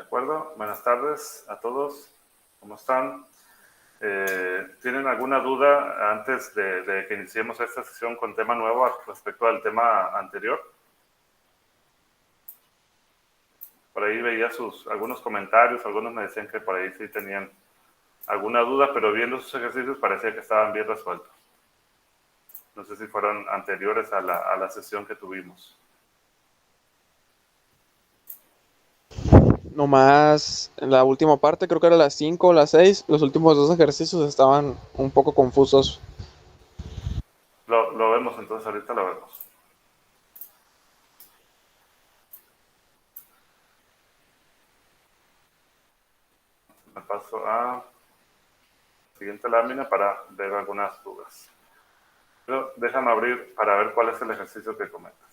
acuerdo? Buenas tardes a todos. ¿Cómo están? ¿Tienen alguna duda antes de que iniciemos esta sesión con tema nuevo respecto al tema anterior? Por ahí veía algunos comentarios, algunos me decían que por ahí sí tenían alguna duda, pero viendo sus ejercicios parecía que estaban bien resueltos. No sé si fueron anteriores a la sesión que tuvimos. Nomás en la última parte, creo que era las 5 o las 6, los últimos dos ejercicios estaban un poco confusos. Lo vemos entonces, ahorita lo vemos. Me paso a la siguiente lámina para ver algunas dudas. Pero déjame abrir para ver cuál es el ejercicio que comentas.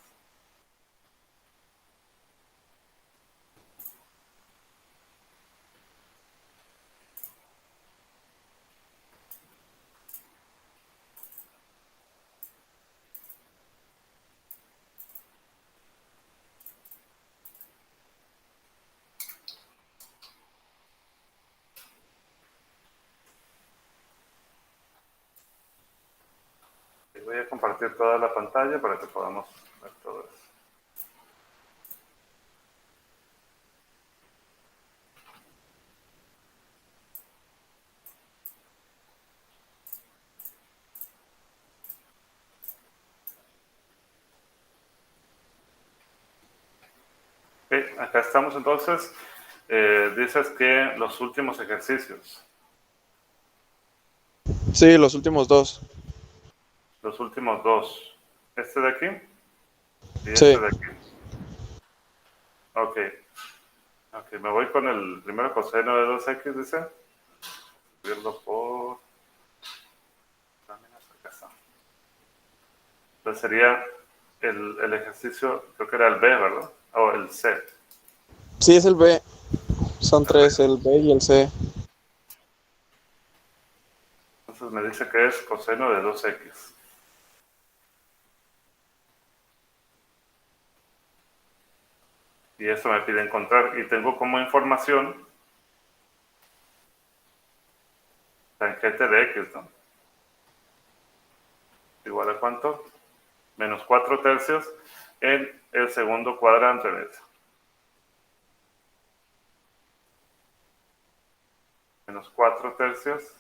Voy a compartir toda la pantalla para que podamos ver todo eso. Okay, acá estamos entonces. Dices que los últimos ejercicios. Sí, los últimos dos. Los últimos dos. Este de aquí y este Sí. de aquí. Ok. Ok, me voy con el primero coseno de 2x, dice. Dividirlo por... Acá está. Entonces sería el ejercicio, creo que era el B, ¿verdad? O el C. Sí, es el B. Son El B. tres, el B y el C. Entonces me dice que es coseno de 2x. Y eso me pide encontrar. Y tengo como información tangente de x, ¿no? Igual a cuánto? Menos 4 tercios en el segundo cuadrante de eso. Menos 4 tercios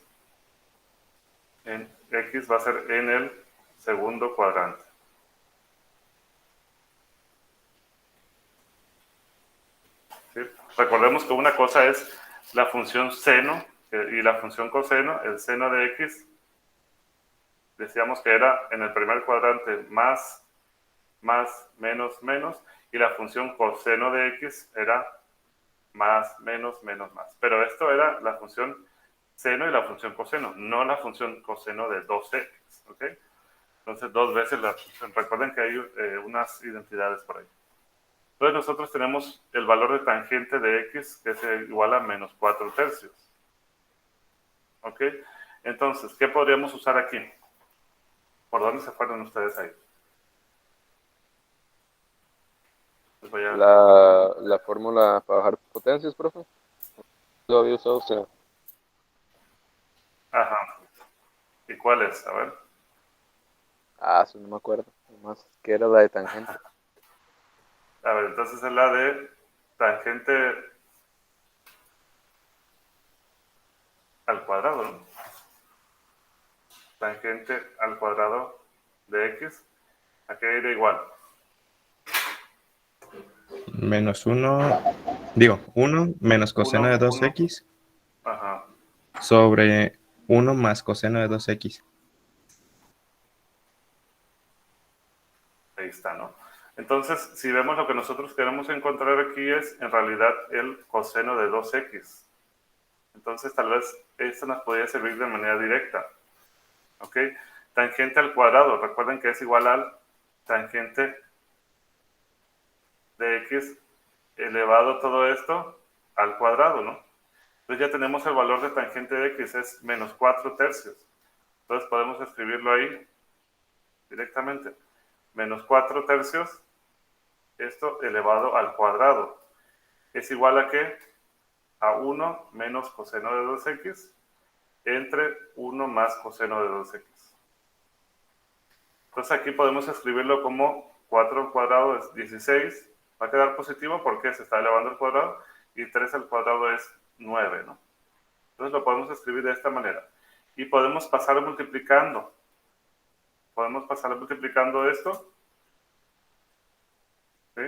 en x va a ser en el segundo cuadrante. ¿Sí? Recordemos que una cosa es la función seno y la función coseno. El seno de x, decíamos que era en el primer cuadrante más, menos, menos, y la función coseno de x era más, menos, menos, más. Pero esto era la función seno y la función coseno, no la función coseno de 2x, ¿ok? Entonces, dos veces la función. Recuerden que hay unas identidades por ahí. Entonces, nosotros tenemos el valor de tangente de x, que es igual a menos 4 tercios. ¿Ok? Entonces, ¿qué podríamos usar aquí? ¿Por dónde se fueron ustedes ahí? La fórmula para bajar potencias, profe. Lo había usado usted. Ajá. ¿Y cuál es? A ver. Eso no me acuerdo. Nomás que era la de tangente. A ver, entonces es la de tangente al cuadrado, ¿no? Tangente al cuadrado de x. Aquí era igual. Menos 1 menos coseno de 2x Ajá. sobre 1 más coseno de 2x. Ahí está, ¿no? Entonces, si vemos lo que nosotros queremos encontrar aquí es en realidad el coseno de 2x. Entonces, tal vez esto nos podría servir de manera directa. ¿Ok? Tangente al cuadrado. Recuerden que es igual al tangente de x elevado todo esto al cuadrado, ¿no? Entonces ya tenemos el valor de tangente de x, es menos 4 tercios. Entonces podemos escribirlo ahí directamente. Menos 4 tercios, esto elevado al cuadrado. ¿Es igual a qué? a 1 menos coseno de 2x entre 1 más coseno de 2x. Entonces aquí podemos escribirlo como 4 al cuadrado es 16. Va a quedar positivo porque se está elevando al cuadrado. Y 3 al cuadrado es 9, ¿no? Entonces lo podemos escribir de esta manera. Y podemos pasar multiplicando. Podemos pasar multiplicando esto, ¿sí?,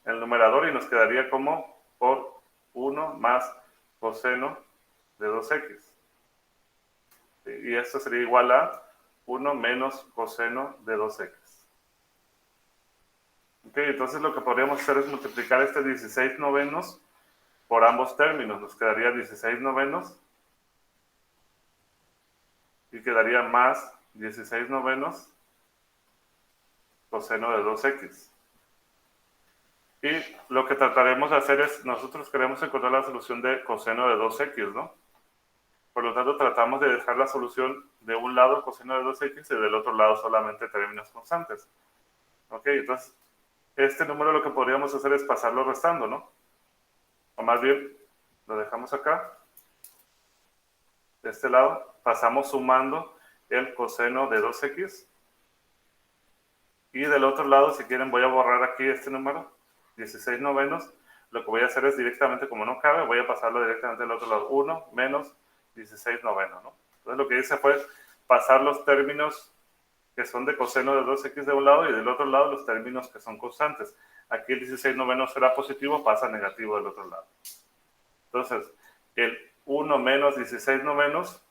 el numerador, y nos quedaría como por 1 más coseno de 2x. ¿Sí? Y esto sería igual a 1 menos coseno de 2x. ¿Ok? Entonces lo que podríamos hacer es multiplicar este 16 novenos por ambos términos. Nos quedaría 16 novenos y quedaría más 16 novenos coseno de 2x. Y lo que trataremos de hacer es, nosotros queremos encontrar la solución de coseno de 2x, ¿no? Por lo tanto, tratamos de dejar la solución de un lado coseno de 2x y del otro lado solamente términos constantes. ¿Ok? Entonces, este número lo que podríamos hacer es pasarlo restando, ¿no? O más bien, lo dejamos acá. De este lado, pasamos sumando el coseno de 2x. Y del otro lado, si quieren, voy a borrar aquí este número, 16 novenos. Lo que voy a hacer es directamente, como no cabe, voy a pasarlo directamente al otro lado. 1 menos 16 novenos, ¿no? Entonces lo que hice fue pasar los términos que son de coseno de 2x de un lado y del otro lado los términos que son constantes. Aquí el 16 novenos será positivo, pasa negativo del otro lado. Entonces, el 1 menos 16 novenos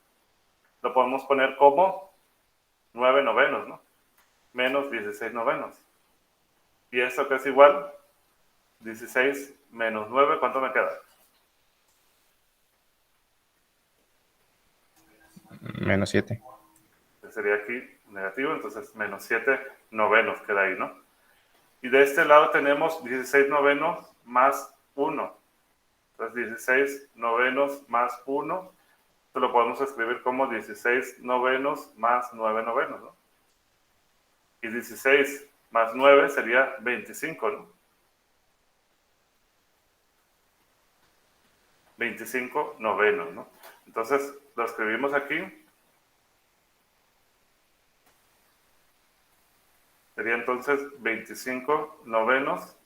lo podemos poner como 9 novenos, ¿no? Menos 16 novenos. ¿Y esto que es igual? 16 menos 9, ¿cuánto me queda? Menos 7. Sería aquí negativo, entonces menos 7 novenos queda ahí, ¿no? Y de este lado tenemos 16 novenos más 1. Entonces 16 novenos más 1, esto lo podemos escribir como 16 novenos más 9 novenos, ¿no? Y 16 más 9 sería 25, ¿no? 25 novenos, ¿no? Entonces lo escribimos aquí. Sería entonces 25 novenos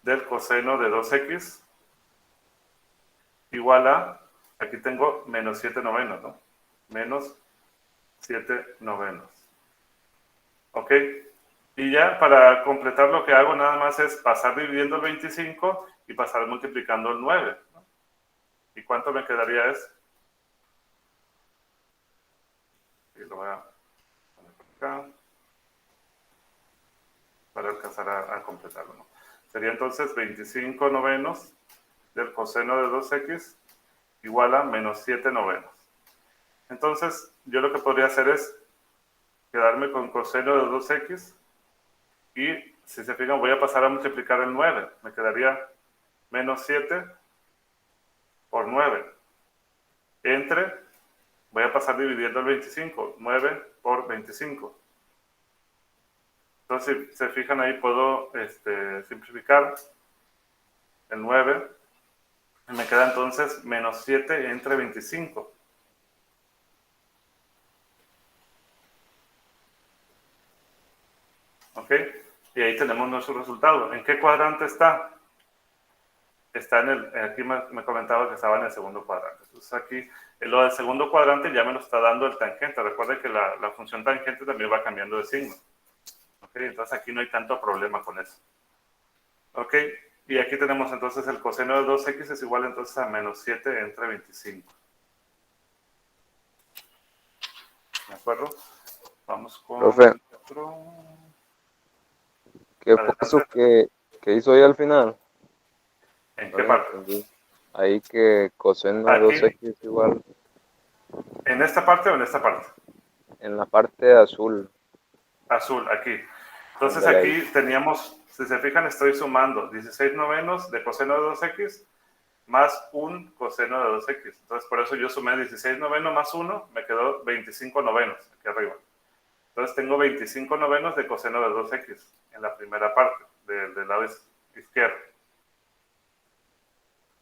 del coseno de 2x igual a, aquí tengo menos 7 novenos, ¿no? Menos 7 novenos. ¿Ok? Y ya para completar lo que hago nada más es pasar dividiendo el 25 y pasar multiplicando el 9, ¿no? ¿Y cuánto me quedaría eso? Y lo voy a poner por acá para alcanzar a completarlo, ¿no? Sería entonces 25 novenos del coseno de 2x igual a menos 7 novenos. Entonces, yo lo que podría hacer es quedarme con coseno de 2x y, si se fijan, voy a pasar a multiplicar el 9. Me quedaría menos 7 por 9. Entre, voy a pasar dividiendo el 25. 9 por 25. Entonces, si se fijan ahí, puedo simplificar el 9. Y me queda entonces menos 7 entre 25. ¿Ok? Y ahí tenemos nuestro resultado. ¿En qué cuadrante está? Está en el, aquí me comentaba que estaba en el segundo cuadrante. Entonces aquí, en lo del segundo cuadrante ya me lo está dando el tangente. Recuerden que la función tangente también va cambiando de signo. ¿Ok? Entonces aquí no hay tanto problema con eso. ¿Ok? Y aquí tenemos entonces el coseno de 2x es igual entonces a menos 7 entre 25. ¿De acuerdo? Vamos con Profe, otro. ¿qué fue eso que hizo ahí al final? ¿En No qué lo parte? entendí. Ahí que coseno de Aquí, 2x igual ¿en esta parte o en esta parte? en la parte azul. Azul, aquí. Entonces Ándale ahí. aquí teníamos, si se fijan, estoy sumando 16 novenos de coseno de 2x más un coseno de 2x. Entonces por eso yo sumé 16 novenos más 1, me quedó 25 novenos aquí arriba. Entonces tengo 25 novenos de coseno de 2x en la primera parte, del lado izquierdo.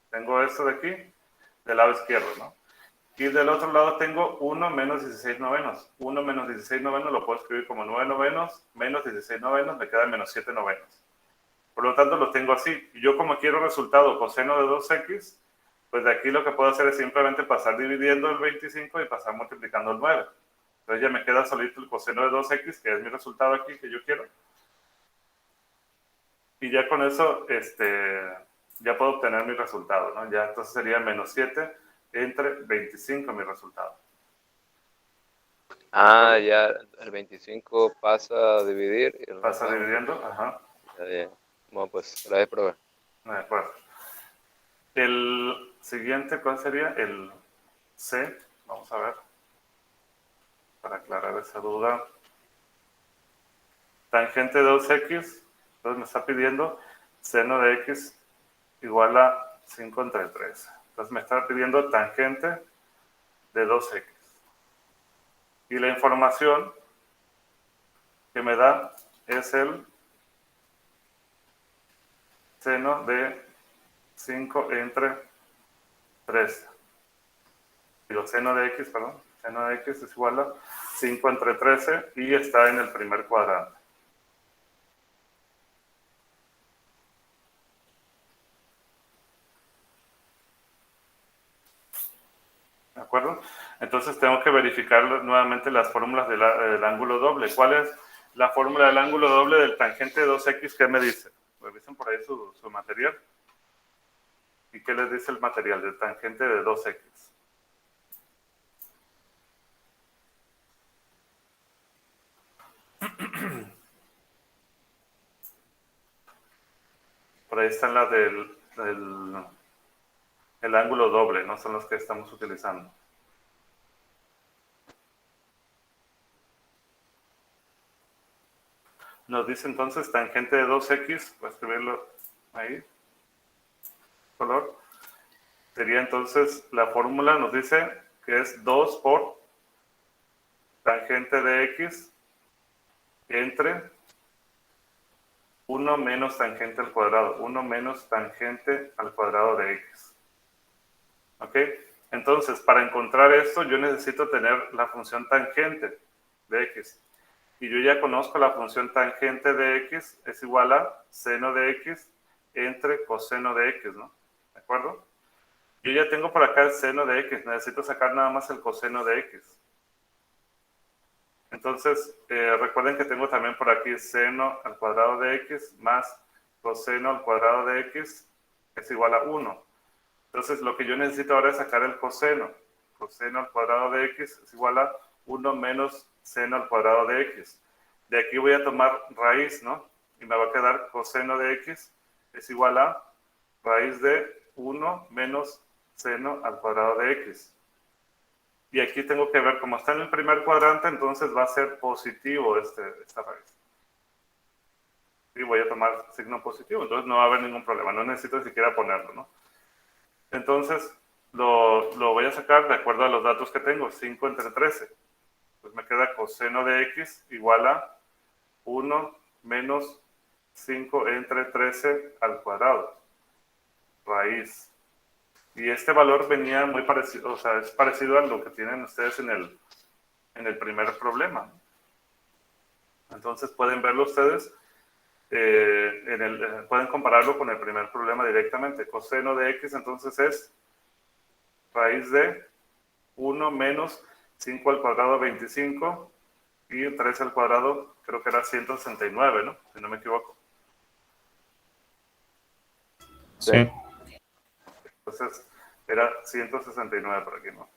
Tengo esto de aquí del lado izquierdo, ¿no? Y del otro lado tengo 1 menos 16 novenos. 1 menos 16 novenos lo puedo escribir como 9 novenos, menos 16 novenos, me quedan menos 7 novenos. Por lo tanto, lo tengo así. Yo como quiero resultado coseno de 2x, pues de aquí lo que puedo hacer es simplemente pasar dividiendo el 25 y pasar multiplicando el 9. Entonces ya me queda solito el coseno de 2x, que es mi resultado aquí que yo quiero. Y ya con eso, ya puedo obtener mi resultado, ¿no? Ya entonces sería menos 7 entre 25 mi resultado. Ah, ya, el 25 pasa a dividir. Y Pasa dividiendo, ajá. Bueno, pues, gracias, profe. De acuerdo. El siguiente, ¿cuál sería? El C. Vamos a ver. Para aclarar esa duda. Tangente de 2x. Entonces me está pidiendo seno de x igual a 5 entre 3. Entonces me está pidiendo tangente de 2x. Y la información que me da es el seno de 5 entre 13. Digo, seno de x, perdón. Seno de x es igual a 5 entre 13 y está en el primer cuadrante. ¿De acuerdo? Entonces tengo que verificar nuevamente las fórmulas del ángulo doble. ¿Cuál es la fórmula del ángulo doble del tangente de 2x? ¿Qué me dice? Revisen por ahí su material. ¿Y qué les dice el material del tangente de 2x? Por ahí están las el ángulo doble, no son los que estamos utilizando. Nos dice entonces tangente de 2x, voy a escribirlo ahí, color. Sería entonces, la fórmula nos dice que es 2 por tangente de x entre 1 menos tangente al cuadrado. 1 menos tangente al cuadrado de x. ¿Ok? Entonces, para encontrar esto, yo necesito tener la función tangente de x. Y yo ya conozco la función tangente de x es igual a seno de x entre coseno de x, ¿no? ¿De acuerdo? Yo ya tengo por acá el seno de x, necesito sacar nada más el coseno de x. Entonces, recuerden que tengo también por aquí seno al cuadrado de x más coseno al cuadrado de x es igual a 1. Entonces, lo que yo necesito ahora es sacar el coseno. Coseno al cuadrado de x es igual a 1 menos seno al cuadrado de x. De aquí voy a tomar raíz, ¿no? Y me va a quedar coseno de x es igual a raíz de 1 menos seno al cuadrado de x. Y aquí tengo que ver, como está en el primer cuadrante, entonces va a ser positivo esta raíz. Y voy a tomar signo positivo, entonces no va a haber ningún problema, no necesito ni siquiera ponerlo, ¿no? Entonces, lo voy a sacar de acuerdo a los datos que tengo, 5 entre 13. Pues me queda coseno de x igual a 1 menos 5 entre 13 al cuadrado. Raíz. Y este valor venía muy parecido, o sea, es parecido a lo que tienen ustedes en el primer problema. Entonces pueden verlo ustedes, pueden compararlo con el primer problema directamente. Coseno de x entonces es raíz de 1 menos 5 al cuadrado 25 y 13 al cuadrado creo que era 169, ¿no? Si no me equivoco. Sí. Entonces era 169 por aquí, ¿no?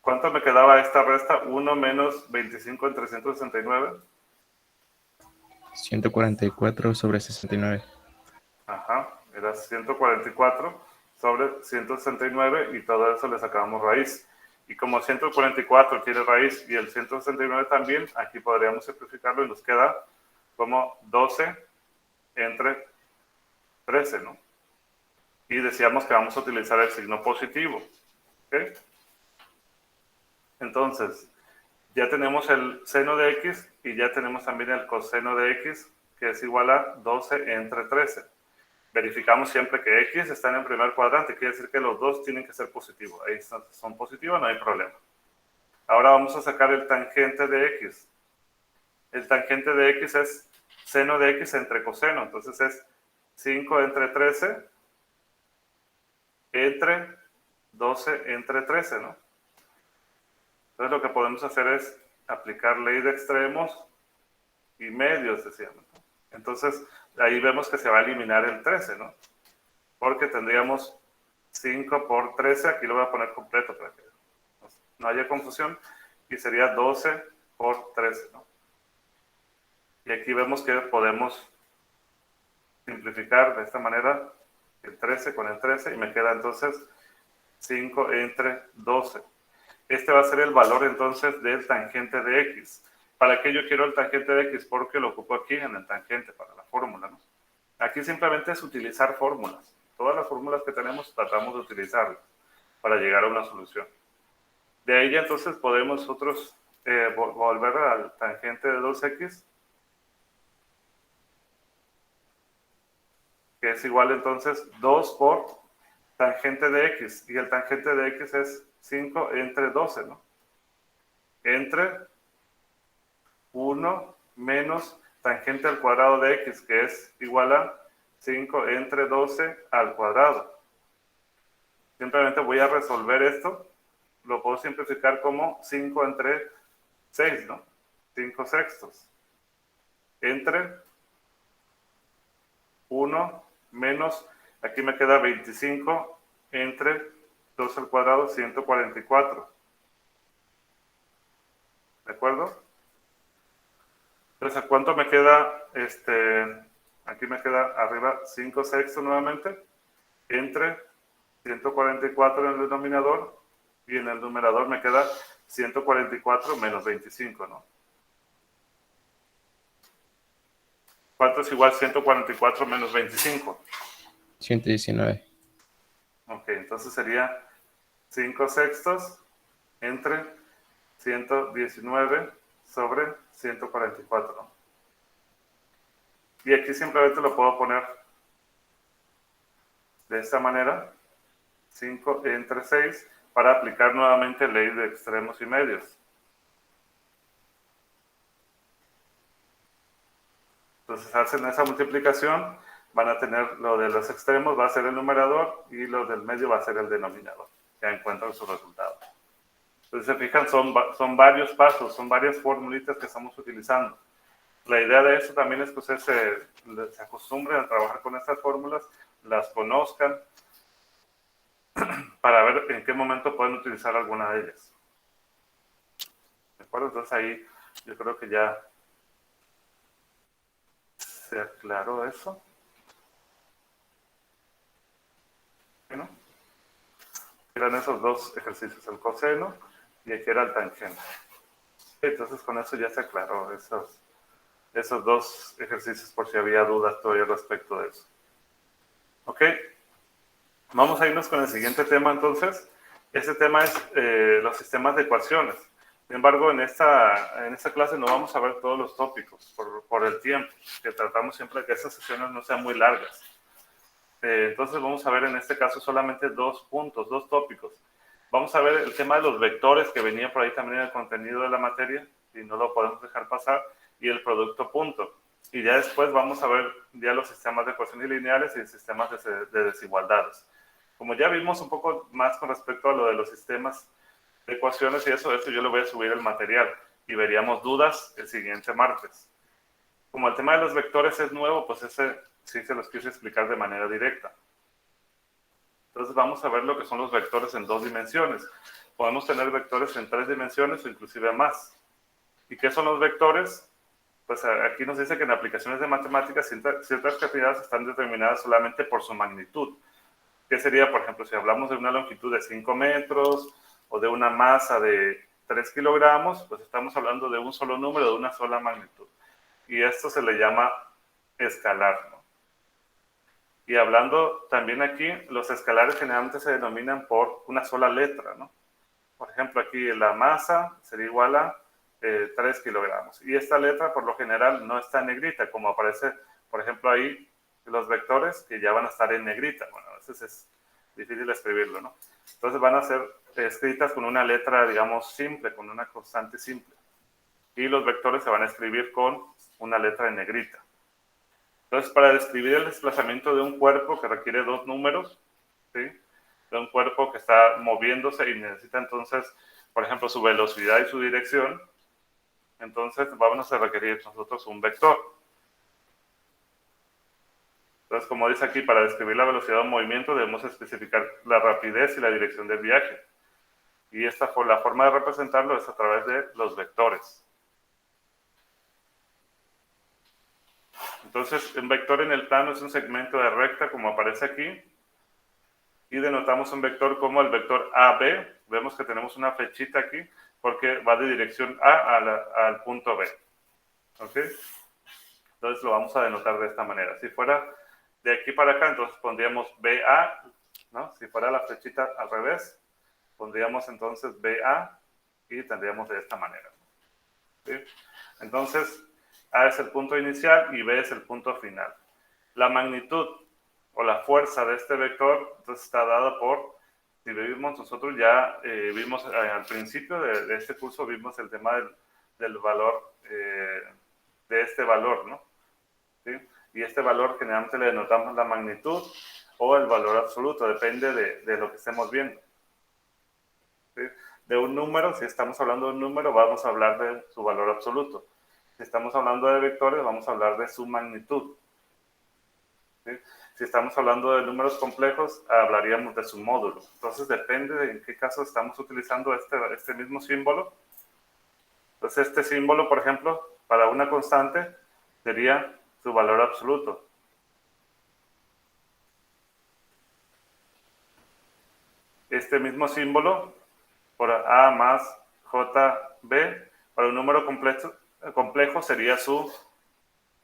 ¿Cuánto me quedaba esta resta? 1 menos 25 entre 169. 144 sobre 69. Ajá, era 144 sobre 169 y todo eso le sacábamos raíz. Y como 144 tiene raíz y el 169 también, aquí podríamos simplificarlo y nos queda como 12 entre 13, ¿no? Y decíamos que vamos a utilizar el signo positivo. ¿Ok? Entonces, ya tenemos el seno de x y ya tenemos también el coseno de x, que es igual a 12 entre 13. verificamos siempre que X está en el primer cuadrante, quiere decir que los dos tienen que ser positivos. Ahí son positivos, no hay problema. Ahora vamos a sacar el tangente de X. El tangente de X es seno de X entre coseno, entonces es 5 entre 13 entre 12 entre 13, ¿no? Entonces lo que podemos hacer es aplicar ley de extremos y medios, decíamos, ¿no? Entonces ahí vemos que se va a eliminar el 13, ¿no? Porque tendríamos 5 por 13, aquí lo voy a poner completo para que no haya confusión, y sería 12 por 13, ¿no? Y aquí vemos que podemos simplificar de esta manera el 13 con el 13 y me queda entonces 5 entre 12. Este va a ser el valor entonces del tangente de X. ¿Para qué yo quiero el tangente de X? Porque lo ocupo aquí en el tangente para la fórmula, ¿no? Aquí simplemente es utilizar fórmulas. Todas las fórmulas que tenemos tratamos de utilizarlas para llegar a una solución. De ahí ya entonces podemos nosotros volver al tangente de 2X, que es igual entonces 2 por tangente de X, y el tangente de X es 5 entre 12, ¿no? Entre 1 menos tangente al cuadrado de X, que es igual a 5 entre 12 al cuadrado. Simplemente voy a resolver esto, lo puedo simplificar como 5 entre 6, ¿no? 5 sextos. Entre 1 menos, aquí me queda 25 entre 2 al cuadrado, 144. ¿De acuerdo? Entonces, ¿a cuánto me queda? Aquí me queda arriba 5 sextos nuevamente, entre 144 en el denominador, y en el numerador me queda 144 menos 25, ¿no? ¿Cuánto es igual 144 menos 25? 119. Ok, entonces sería 5 sextos entre 119 sobre 144, ¿no? Y aquí simplemente lo puedo poner de esta manera, 5 entre 6, para aplicar nuevamente ley de extremos y medios. Entonces hacen esa multiplicación, van a tener lo de los extremos, va a ser el numerador, y lo del medio va a ser el denominador. Ya encuentran su resultado. Entonces, se fijan, son varios pasos, son varias formulitas que estamos utilizando. La idea de eso también es que ustedes se acostumbren a trabajar con estas fórmulas, las conozcan, para ver en qué momento pueden utilizar alguna de ellas. ¿De acuerdo? Entonces ahí yo creo que ya se aclaró eso. Bueno, eran esos dos ejercicios, el coseno y aquí era el tangente. Entonces con eso ya se aclaró esos dos ejercicios, por si había dudas todavía respecto de eso. Ok, vamos a irnos con el siguiente tema entonces. Este tema es los sistemas de ecuaciones. Sin embargo, en esta clase no vamos a ver todos los tópicos por el tiempo, que tratamos siempre de que esas sesiones no sean muy largas. Entonces vamos a ver en este caso solamente dos puntos, dos tópicos. Vamos a ver el tema de los vectores, que venía por ahí también en el contenido de la materia, y no lo podemos dejar pasar, y el producto punto. Y ya después vamos a ver ya los sistemas de ecuaciones lineales y sistemas de desigualdades. Como ya vimos un poco más con respecto a lo de los sistemas de ecuaciones y eso yo le voy a subir el material y veríamos dudas el siguiente martes. Como el tema de los vectores es nuevo, pues ese sí se los quise explicar de manera directa. Entonces vamos a ver lo que son los vectores en 2 dimensiones. Podemos tener vectores en 3 dimensiones o inclusive más. ¿Y qué son los vectores? Pues aquí nos dice que en aplicaciones de matemáticas ciertas cantidades están determinadas solamente por su magnitud. ¿Qué sería, por ejemplo, si hablamos de una longitud de 5 metros o de una masa de 3 kilogramos, pues estamos hablando de un solo número, de una sola magnitud. Y esto se le llama escalar, ¿no? Y hablando también aquí, los escalares generalmente se denominan por una sola letra, ¿no? Por ejemplo, aquí la masa sería igual a 3 kilogramos. Y esta letra, por lo general, no está en negrita, como aparece, por ejemplo, ahí los vectores que ya van a estar en negrita. Bueno, a veces es difícil escribirlo, ¿no? Entonces van a ser escritas con una letra, digamos, simple, con una constante simple. Y los vectores se van a escribir con una letra en negrita. Entonces, para describir el desplazamiento de un cuerpo que requiere dos números, ¿sí? De un cuerpo que está moviéndose y necesita entonces, por ejemplo, su velocidad y su dirección, entonces vamos a requerir nosotros un vector. Entonces, como dice aquí, para describir la velocidad de un movimiento debemos especificar la rapidez y la dirección del viaje. Y la forma de representarlo es a través de los vectores. Entonces, un vector en el plano es un segmento de recta, como aparece aquí. Y denotamos un vector como el vector AB. Vemos que tenemos una flechita aquí porque va de dirección A al punto B. ¿Ok? Entonces lo vamos a denotar de esta manera. Si fuera de aquí para acá, entonces pondríamos BA, ¿no? Si fuera la flechita al revés, pondríamos entonces BA y tendríamos de esta manera. ¿Sí? Entonces, A es el punto inicial y B es el punto final. La magnitud o la fuerza de este vector entonces está dada por, si vimos nosotros ya vimos al principio de este curso, vimos el tema del valor, de este valor, ¿no? ¿Sí? Y este valor generalmente le denotamos la magnitud o el valor absoluto, depende de lo que estemos viendo. ¿Sí? De un número, si estamos hablando de un número, vamos a hablar de su valor absoluto. Si estamos hablando de vectores, vamos a hablar de su magnitud. ¿Sí? Si estamos hablando de números complejos, hablaríamos de su módulo. Entonces, depende de en qué caso estamos utilizando este mismo símbolo. Entonces, este símbolo, por ejemplo, para una constante, sería su valor absoluto. Este mismo símbolo, por A más JB, para un número complejo sería su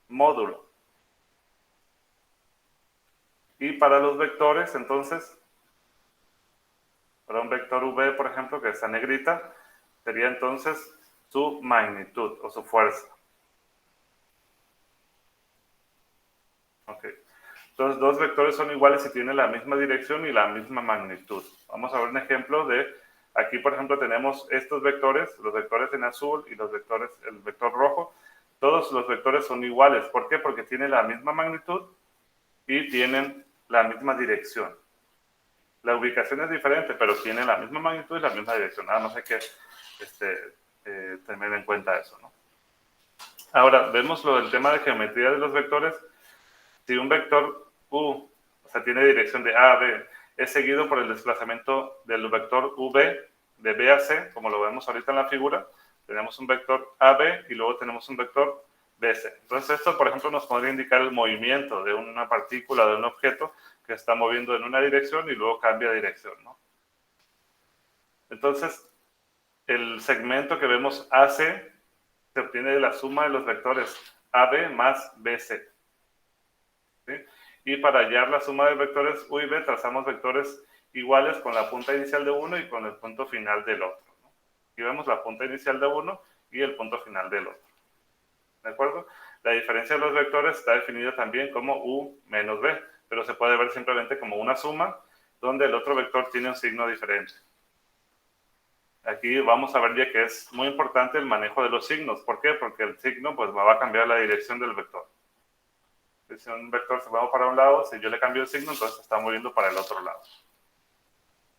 módulo. Y para los vectores, entonces, para un vector V, por ejemplo, que está en negrita, sería entonces su magnitud o su fuerza. Ok. Entonces, dos vectores son iguales si tienen la misma dirección y la misma magnitud. Vamos a ver un ejemplo de, aquí por ejemplo tenemos estos vectores, los vectores en azul y los vectores, el vector rojo. Todos los vectores son iguales. ¿Por qué? Porque tienen la misma magnitud y tienen la misma dirección. La ubicación es diferente, pero tienen la misma magnitud y la misma dirección. Nada más hay que tener en cuenta eso, ¿no? Ahora, vemos lo del tema de geometría de los vectores. Si un vector U, o sea, tiene dirección de A a B, es seguido por el desplazamiento del vector V de B a C, como lo vemos ahorita en la figura, tenemos un vector AB y luego tenemos un vector BC. Entonces esto, por ejemplo, nos podría indicar el movimiento de una partícula, de un objeto que está moviendo en una dirección y luego cambia de dirección, ¿no? Entonces, el segmento que vemos AC se obtiene de la suma de los vectores AB más BC. ¿Sí? Y para hallar la suma de vectores U y B, trazamos vectores iguales con la punta inicial de uno y con el punto final del otro, ¿no? Aquí vemos la punta inicial de uno y el punto final del otro. ¿De acuerdo? La diferencia de los vectores está definida también como U menos B, pero se puede ver simplemente como una suma donde el otro vector tiene un signo diferente. Aquí vamos a ver ya que es muy importante el manejo de los signos. ¿Por qué? Porque el signo pues va a cambiar la dirección del vector. Si un vector se mueve para un lado, si yo le cambio el signo, entonces se está moviendo para el otro lado.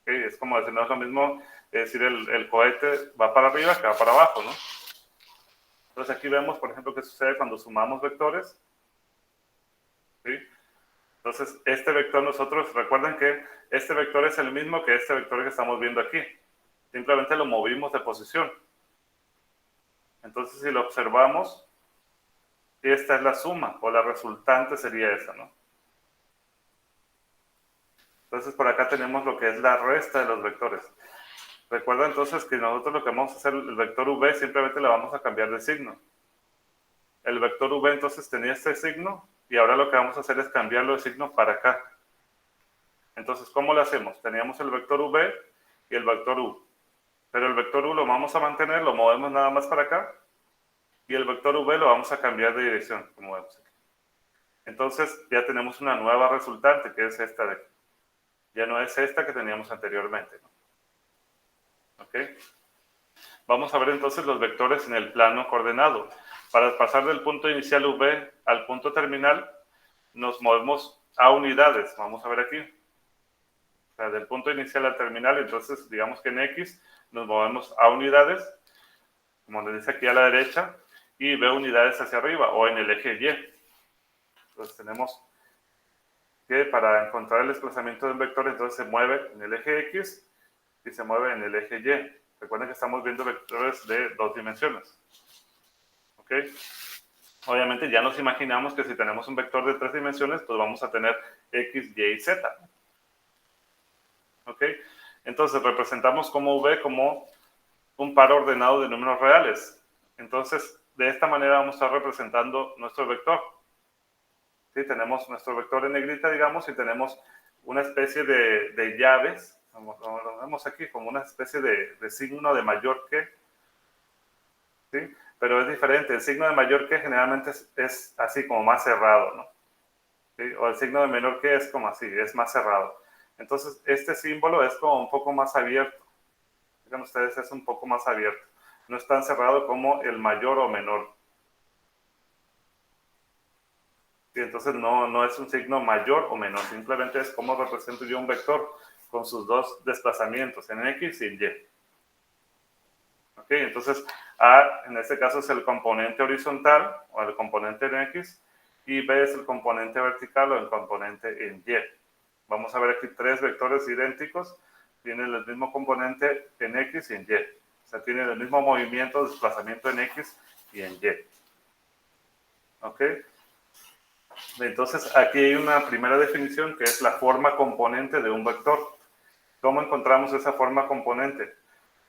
¿Okay? Es como decir, no es lo mismo decir el cohete va para arriba que va para abajo, ¿no? Entonces aquí vemos, por ejemplo, qué sucede cuando sumamos vectores. ¿Sí? Entonces, este vector nosotros, recuerden que este vector es el mismo que este vector que estamos viendo aquí. Simplemente lo movimos de posición. Entonces, si lo observamos, esta es la suma, o la resultante sería esa, ¿no? Entonces, por acá tenemos lo que es la resta de los vectores. Recuerda entonces que nosotros lo que vamos a hacer, el vector V, simplemente le vamos a cambiar de signo. El vector V entonces tenía este signo, y ahora lo que vamos a hacer es cambiarlo de signo para acá. Entonces, ¿cómo lo hacemos? Teníamos el vector V y el vector U. Pero el vector U lo vamos a mantener, lo movemos nada más para acá. Y el vector V lo vamos a cambiar de dirección, como vemos aquí. Entonces ya tenemos una nueva resultante, que es esta de aquí. Ya no es esta que teníamos anteriormente, ¿no? ¿Ok? Vamos a ver entonces los vectores en el plano coordenado. Para pasar del punto inicial V al punto terminal, nos movemos a unidades. Vamos a ver aquí. O sea, del punto inicial al terminal, entonces digamos que en X nos movemos a unidades, como nos dice aquí a la derecha, y V unidades hacia arriba, o en el eje Y. Entonces tenemos que para encontrar el desplazamiento de un vector, entonces se mueve en el eje X y se mueve en el eje Y. Recuerden que estamos viendo vectores de 2 dimensiones. ¿Ok? Obviamente ya nos imaginamos que si tenemos un vector de 3 dimensiones, pues vamos a tener X, Y y Z. ¿Ok? Entonces representamos como V como un par ordenado de números reales. Entonces, de esta manera vamos a estar representando nuestro vector. ¿Sí? Tenemos nuestro vector en negrita, digamos, y tenemos una especie de llaves, como lo vemos aquí, como una especie de signo de mayor que, ¿sí? Pero es diferente. El signo de mayor que generalmente es así como más cerrado, ¿no? ¿Sí? O el signo de menor que es como así, es más cerrado. Entonces, este símbolo es como un poco más abierto. Miren ustedes, es un poco más abierto. No es tan cerrado como el mayor o menor. Y entonces no es un signo mayor o menor, simplemente es cómo represento yo un vector con sus dos desplazamientos, en X y en Y. ¿Ok? Entonces, A en este caso es el componente horizontal o el componente en X, y B es el componente vertical o el componente en Y. Vamos a ver aquí 3 vectores idénticos, tienen el mismo componente en X y en Y. O sea, tienen el mismo movimiento, desplazamiento en X y en Y. ¿Ok? Entonces, aquí hay una primera definición que es la forma componente de un vector. ¿Cómo encontramos esa forma componente?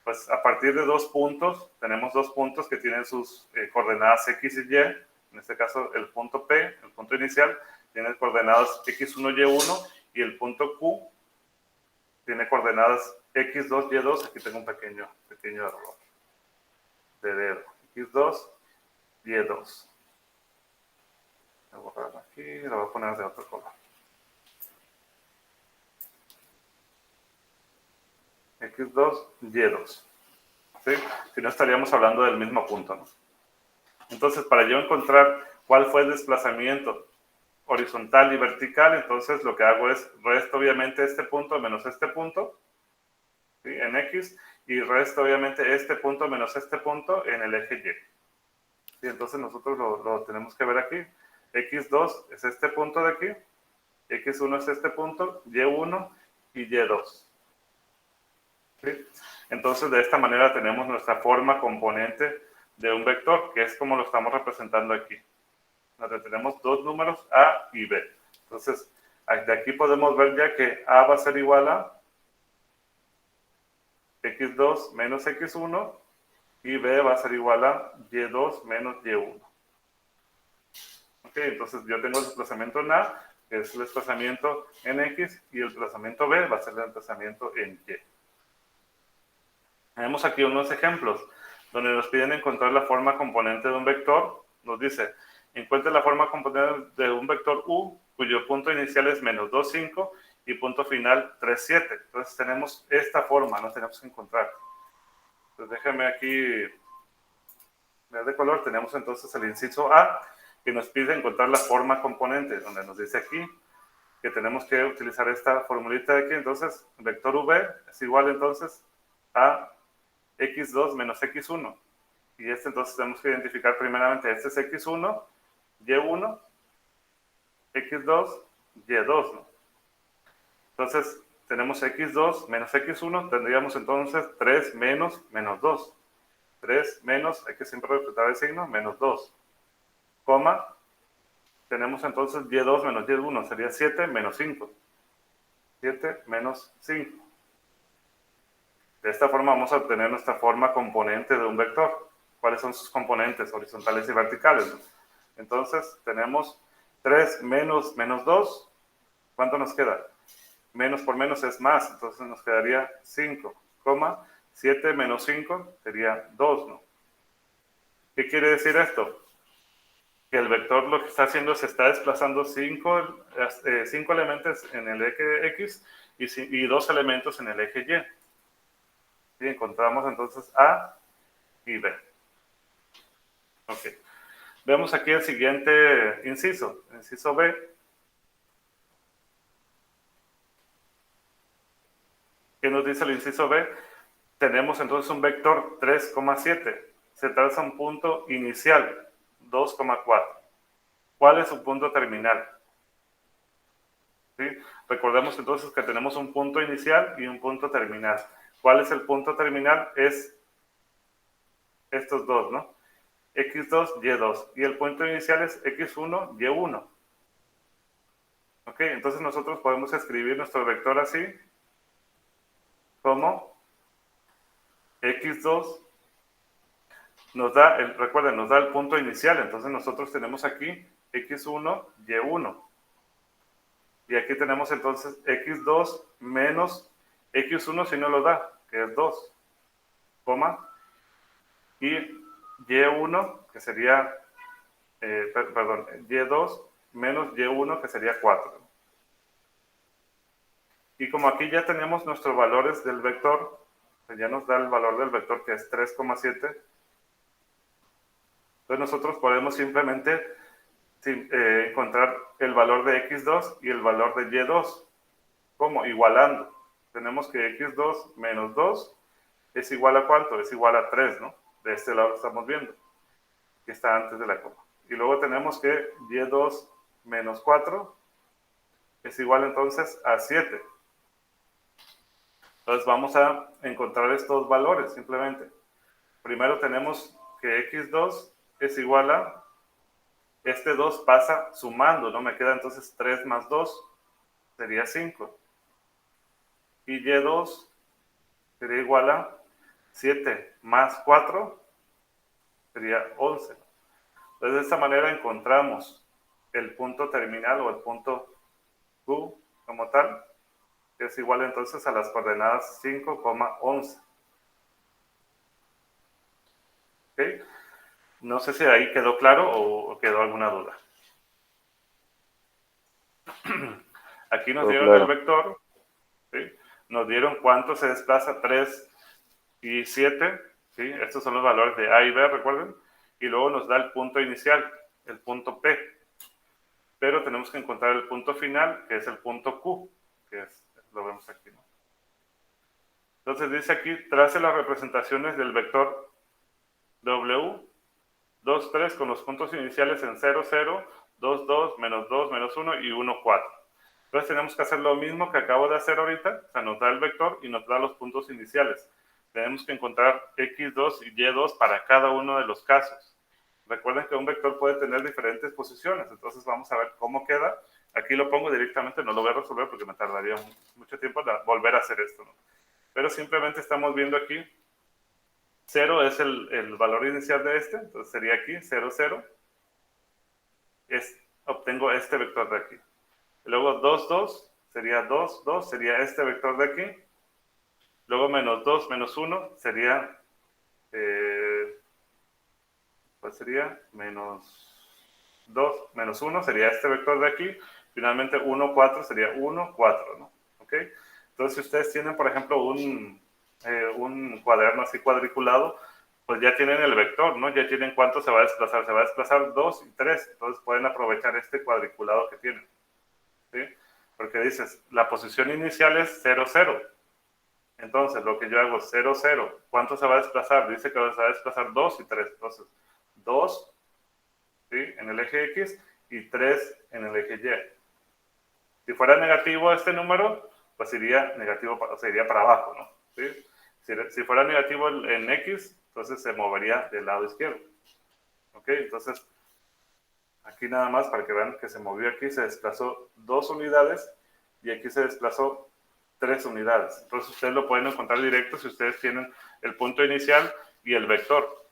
Pues a partir de 2 puntos, tenemos 2 puntos que tienen sus coordenadas X y Y. En este caso, el punto P, el punto inicial, tiene coordenadas X1, Y1, y el punto Q tiene coordenadas X2, Y2. Aquí tengo un pequeño error de dedo. X2, Y2. Voy a borrarlo aquí, lo voy a poner de otro color. X2, Y2. ¿Sí? Si no, estaríamos hablando del mismo punto, ¿no? Entonces, para yo encontrar cuál fue el desplazamiento horizontal y vertical, entonces lo que hago es resto obviamente este punto menos este punto, ¿sí? En X, y resto obviamente este punto menos este punto en el eje Y. ¿Sí? Entonces nosotros lo tenemos que ver aquí. X2 es este punto de aquí, X1 es este punto, Y1 y Y2. ¿Sí? Entonces, de esta manera tenemos nuestra forma componente de un vector, que es como lo estamos representando aquí. Donde tenemos 2 números, A y B. Entonces, de aquí podemos ver ya que A va a ser igual a X2 menos X1, y B va a ser igual a Y2 menos Y1. ¿Ok? Entonces, yo tengo el desplazamiento en A, que es el desplazamiento en X, y el desplazamiento B va a ser el desplazamiento en Y. Tenemos aquí unos ejemplos donde nos piden encontrar la forma componente de un vector. Nos dice, encuentre la forma componente de un vector U, cuyo punto inicial es menos 2, 5 y punto final 3, 7. Entonces tenemos esta forma, nos tenemos que encontrar. Entonces déjame aquí ver de color. Tenemos entonces el inciso A, que nos pide encontrar la forma componente, donde nos dice aquí que tenemos que utilizar esta formulita de aquí. Entonces, vector V es igual entonces a X2 menos X1. Y entonces tenemos que identificar primeramente, este es X1, Y1, X2, Y2, ¿no? Entonces, tenemos X2 menos X1, tendríamos entonces 3 menos menos 2. 3 menos, hay que siempre respetar el signo, menos 2. Coma, tenemos entonces Y2 menos Y1, sería 7 menos 5. 7 menos 5. De esta forma vamos a obtener nuestra forma componente de un vector. ¿Cuáles son sus componentes horizontales y verticales? Entonces tenemos 3 menos menos 2. ¿Cuánto nos queda? Menos por menos es más, entonces nos quedaría 5, 7 menos 5 sería 2, ¿no? ¿Qué quiere decir esto? que el vector lo que está haciendo es está desplazando 5 elementos en el eje X y 2 elementos en el eje Y. Y encontramos entonces A y B. Ok. Vemos aquí el siguiente inciso B. ¿Qué nos dice el inciso B? Tenemos entonces un vector 3,7. Se traza un punto inicial, 2,4. ¿Cuál es su punto terminal? ¿Sí? Recordemos entonces que tenemos un punto inicial y un punto terminal. ¿Cuál es el punto terminal? Es estos dos, ¿no? X2, Y2. Y el punto inicial es X1, Y1. ¿Ok? Entonces nosotros podemos escribir nuestro vector así, como X2 nos da, recuerden, nos da el punto inicial. Entonces nosotros tenemos aquí X1, Y1. Y aquí tenemos entonces X2 menos X1 si no lo da, que es 2, coma, y Y1, que sería, perdón, Y2 menos Y1, que sería 4. Y como aquí ya tenemos nuestros valores del vector, pues ya nos da el valor del vector que es 3,7. Entonces nosotros podemos simplemente encontrar el valor de X2 y el valor de Y2. ¿Cómo? Igualando. Tenemos que X2 menos 2 es igual a ¿cuánto? Es igual a 3, ¿no? De este lado estamos viendo, que está antes de la coma. Y luego tenemos que Y2 menos 4 es igual entonces a 7. Entonces vamos a encontrar estos valores simplemente. Primero tenemos que X2 es igual a, este 2 pasa sumando, ¿no? Me queda entonces 3 más 2, sería 5. Y Y2 sería igual a 7 más 4, sería 11. Entonces de esta manera encontramos el punto terminal o el punto Q como tal, que es igual entonces a las coordenadas 5,11. ¿Ok? No sé si ahí quedó claro o quedó alguna duda. Aquí nos dieron claro. el vector, ¿sí? Nos dieron cuánto se desplaza, 3 y 7, ¿sí? Estos son los valores de A y B, recuerden. Y luego nos da el punto inicial, el punto P. Pero tenemos que encontrar el punto final, que es el punto Q, que es, lo vemos aquí, ¿no? Entonces dice aquí, trace las representaciones del vector W, 2, 3 con los puntos iniciales en 0, 0, 2, 2, menos 2, menos 1 y 1, 4. Entonces tenemos que hacer lo mismo que acabo de hacer ahorita, o sea, nos da el vector y nos da los puntos iniciales. Tenemos que encontrar X2 y Y2 para cada uno de los casos. Recuerden que un vector puede tener diferentes posiciones, entonces vamos a ver cómo queda. Aquí lo pongo directamente, no lo voy a resolver porque me tardaría mucho tiempo volver a hacer esto, ¿no? Pero simplemente estamos viendo aquí, 0 es el valor inicial de este, entonces sería aquí, 0, 0. Obtengo este vector de aquí. Luego 2, 2, sería 2, 2, sería este vector de aquí. Luego menos 2, menos 1, sería, ¿cuál sería? Menos 2, menos 1, sería este vector de aquí. Finalmente 1, 4, sería 1, 4, ¿no? ¿Ok? Entonces, si ustedes tienen, por ejemplo, un cuaderno así cuadriculado, pues ya tienen el vector, ¿no? Ya tienen cuánto se va a desplazar. Se va a desplazar 2 y 3. Entonces, pueden aprovechar este cuadriculado que tienen, ¿sí? Porque dices, la posición inicial es 0, 0. Entonces, lo que yo hago es 0, 0. ¿Cuánto se va a desplazar? Dice que se va a desplazar 2 y 3. Entonces, 2, ¿sí? En el eje X y 3 en el eje Y. Si fuera negativo este número, pues iría negativo, o sea, iría para abajo, ¿no? ¿Sí? Si fuera negativo en X, entonces se movería del lado izquierdo. ¿Ok? Entonces, aquí nada más para que vean que se movió aquí, se desplazó 2 unidades y aquí se desplazó 3 unidades. Entonces ustedes lo pueden encontrar directo si ustedes tienen el punto inicial y el vector,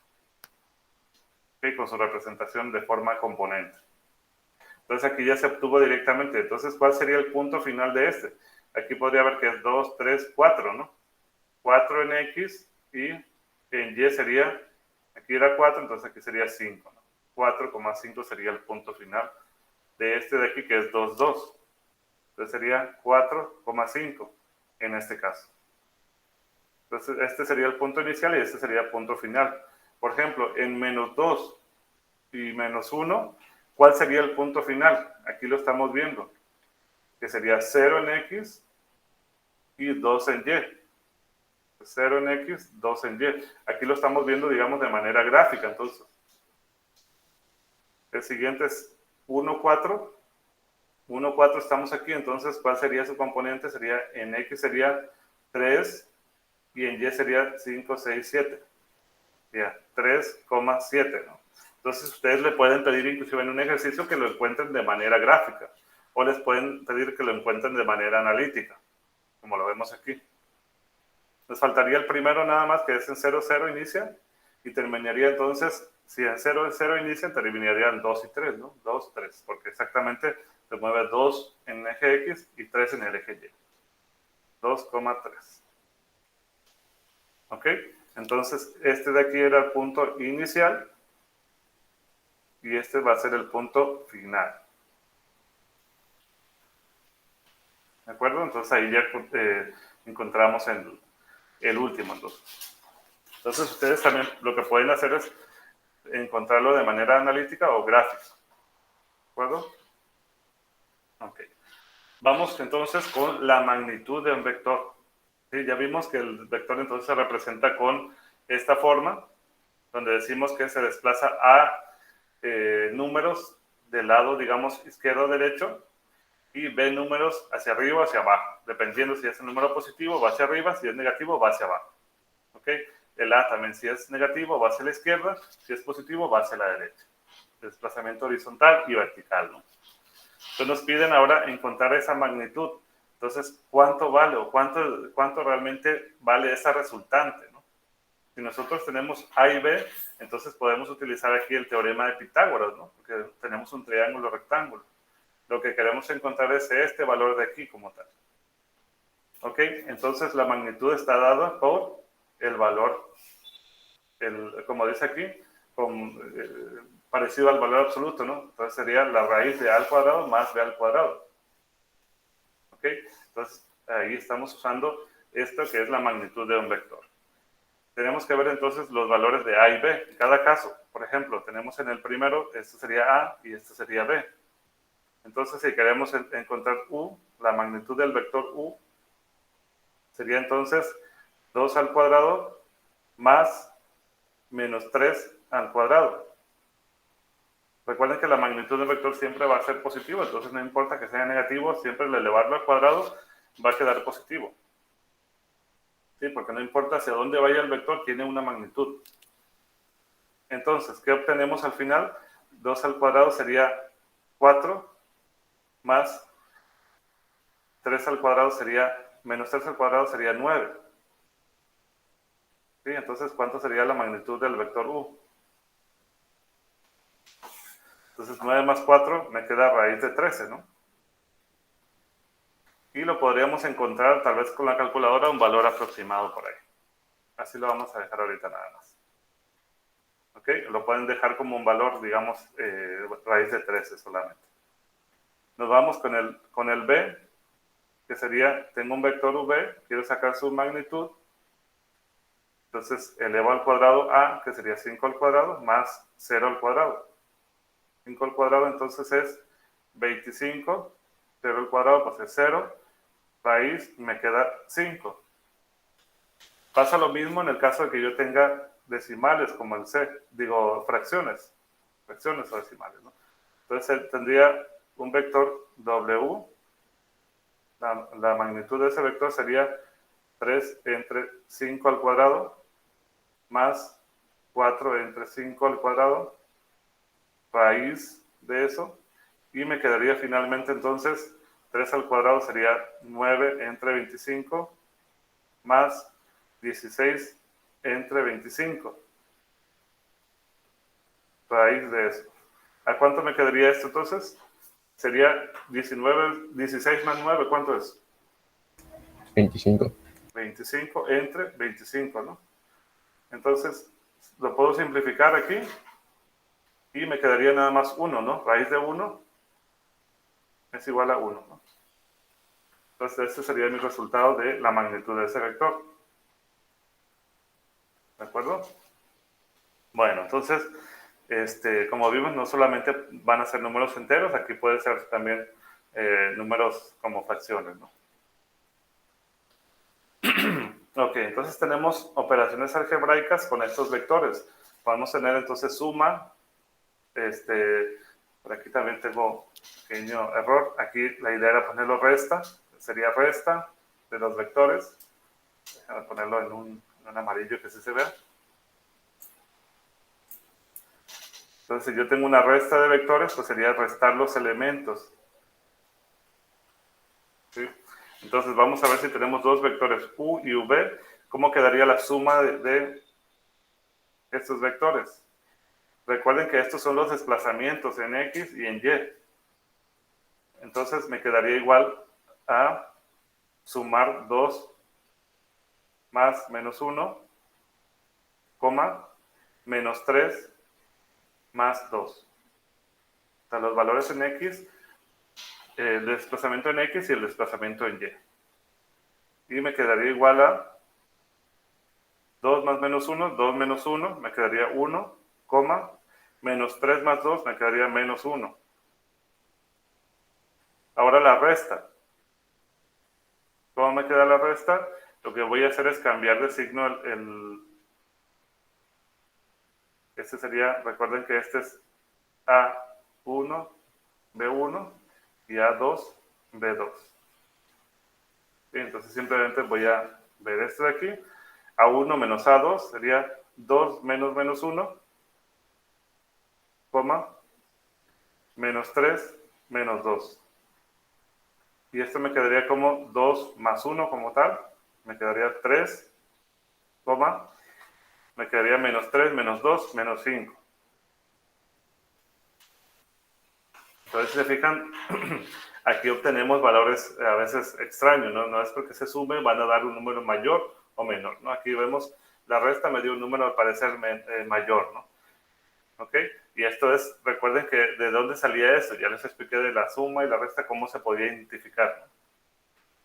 ¿okay? Con su representación de forma componente. Entonces aquí ya se obtuvo directamente. Entonces, ¿cuál sería el punto final de este? Aquí podría ver que es 2, 3, 4, ¿no? 4 en X y en Y sería, aquí era 4, entonces aquí sería 5, ¿no? 4,5 sería el punto final de este de aquí, que es 2, 2. Entonces sería 4,5 en este caso. Entonces este sería el punto inicial y este sería el punto final. Por ejemplo, en menos 2 y menos 1, ¿cuál sería el punto final? Aquí lo estamos viendo, que sería 0 en X y 2 en Y. 0 en X, 2 en Y. Aquí lo estamos viendo, digamos, de manera gráfica, entonces. El siguiente es 1, 4. 1, 4 estamos aquí, entonces, ¿cuál sería su componente? Sería, en X sería 3 y en Y sería 5, 6, 7. Ya, 3,7, ¿no? Entonces, ustedes le pueden pedir, inclusive en un ejercicio, que lo encuentren de manera gráfica, o les pueden pedir que lo encuentren de manera analítica, como lo vemos aquí. Les faltaría el primero nada más, que es en 0, 0 inicia, y terminaría entonces, si en 0, 0 inicia, terminarían 2 y 3, ¿no? 2, 3, porque exactamente se mueve 2 en el eje X y 3 en el eje Y. 2,3. ¿Ok? Entonces, este de aquí era el punto inicial, y este va a ser el punto final. ¿De acuerdo? Entonces ahí ya encontramos el último. Entonces ustedes también lo que pueden hacer es encontrarlo de manera analítica o gráfica. ¿De acuerdo? Ok. Vamos entonces con la magnitud de un vector. ¿Sí? Ya vimos que el vector entonces se representa con esta forma, donde decimos que se desplaza a números del lado, digamos, izquierdo o derecho, y B números hacia arriba o hacia abajo, dependiendo si es un número positivo va hacia arriba, si es negativo va hacia abajo. ¿Ok? El A también, si es negativo va hacia la izquierda, si es positivo va hacia la derecha. Desplazamiento horizontal y vertical, ¿no? Entonces nos piden ahora encontrar esa magnitud. Entonces, ¿cuánto vale o cuánto realmente vale esa resultante, ¿no? Si nosotros tenemos A y B, entonces podemos utilizar aquí el teorema de Pitágoras, ¿no? Porque tenemos un triángulo rectángulo. Lo que queremos encontrar es este valor de aquí como tal. ¿Ok? Entonces la magnitud está dada por el valor, como dice aquí, parecido al valor absoluto, ¿no? Entonces sería la raíz de A al cuadrado más B al cuadrado. ¿Ok? Entonces ahí estamos usando esto que es la magnitud de un vector. Tenemos que ver entonces los valores de A y B en cada caso. Por ejemplo, tenemos en el primero, este sería A y este sería B. Entonces, si queremos encontrar U, la magnitud del vector U, sería entonces 2 al cuadrado más menos 3 al cuadrado. Recuerden que la magnitud del vector siempre va a ser positivo, entonces no importa que sea negativo, siempre al elevarlo al cuadrado va a quedar positivo. ¿Sí? Porque no importa hacia dónde vaya el vector, tiene una magnitud. Entonces, ¿qué obtenemos al final? 2 al cuadrado sería 4 más 3 al cuadrado sería, menos 3 al cuadrado sería 9. ¿Sí? Entonces, ¿cuánto sería la magnitud del vector U? Entonces, 9 más 4 me queda raíz de 13, ¿no? Y lo podríamos encontrar, tal vez con la calculadora, un valor aproximado por ahí. Así lo vamos a dejar ahorita nada más. ¿Ok? Lo pueden dejar como un valor, digamos, raíz de 13 solamente. Nos vamos con el B, que sería, tengo un vector V, quiero sacar su magnitud. Entonces, elevo al cuadrado A, que sería 5 al cuadrado, más 0 al cuadrado. 5 al cuadrado, entonces es 25. 0 al cuadrado, pues es 0. Raíz, me queda 5. Pasa lo mismo en el caso de que yo tenga decimales como el C. Digo, fracciones. Fracciones o decimales, ¿no? Entonces, tendría un vector W. La magnitud de ese vector sería 3 entre 5 al cuadrado más 4 entre 5 al cuadrado, raíz de eso, y me quedaría finalmente entonces 3 al cuadrado sería 9 entre 25 más 16 entre 25, raíz de eso. ¿A cuánto me quedaría esto entonces? Sería 16 más 9, ¿cuánto es? 25. 25 entre 25, ¿no? Entonces, lo puedo simplificar aquí. Y me quedaría nada más 1, ¿no? Raíz de 1 es igual a 1, ¿no? Entonces, este sería mi resultado de la magnitud de ese vector. ¿De acuerdo? Bueno, entonces, como vimos, no solamente van a ser números enteros, aquí puede ser también números como fracciones, ¿no? Ok, entonces tenemos operaciones algebraicas con estos vectores. Podemos tener entonces suma, por aquí también tengo un pequeño error. Aquí la idea era ponerlo resta, sería resta de los vectores. Déjame ponerlo en un amarillo que sí se vea. Entonces, si yo tengo una resta de vectores, pues sería restar los elementos. ¿Sí? Entonces, vamos a ver si tenemos dos vectores u y v. ¿Cómo quedaría la suma de estos vectores? Recuerden que estos son los desplazamientos en x y en y. Entonces, me quedaría igual a sumar 2 más menos 1, coma, menos 3 más 2. O sea, los valores en x, el desplazamiento en x y el desplazamiento en y. Y me quedaría igual a 2 más menos 1, 2 menos 1, me quedaría 1, coma, menos 3 más 2, me quedaría menos 1. Ahora la resta. ¿Cómo me queda la resta? Lo que voy a hacer es cambiar de signo este sería, recuerden que este es A1, B1 y A2, B2. ¿Sí? Entonces simplemente voy a ver esto de aquí. A1 menos A2 sería 2 menos menos 1, coma, menos 3 menos 2. Y esto me quedaría como 2 más 1 como tal. Me quedaría 3, coma, me quedaría menos 3 menos 2 menos 5. Entonces, si se fijan, aquí obtenemos valores a veces extraños, ¿no? No es porque se sume, van a dar un número mayor o menor, ¿no? Aquí vemos, la resta me dio un número al parecer mayor, ¿no? ¿Ok? Y esto es, recuerden que de dónde salía eso, ya les expliqué de la suma y la resta, cómo se podía identificar, ¿no?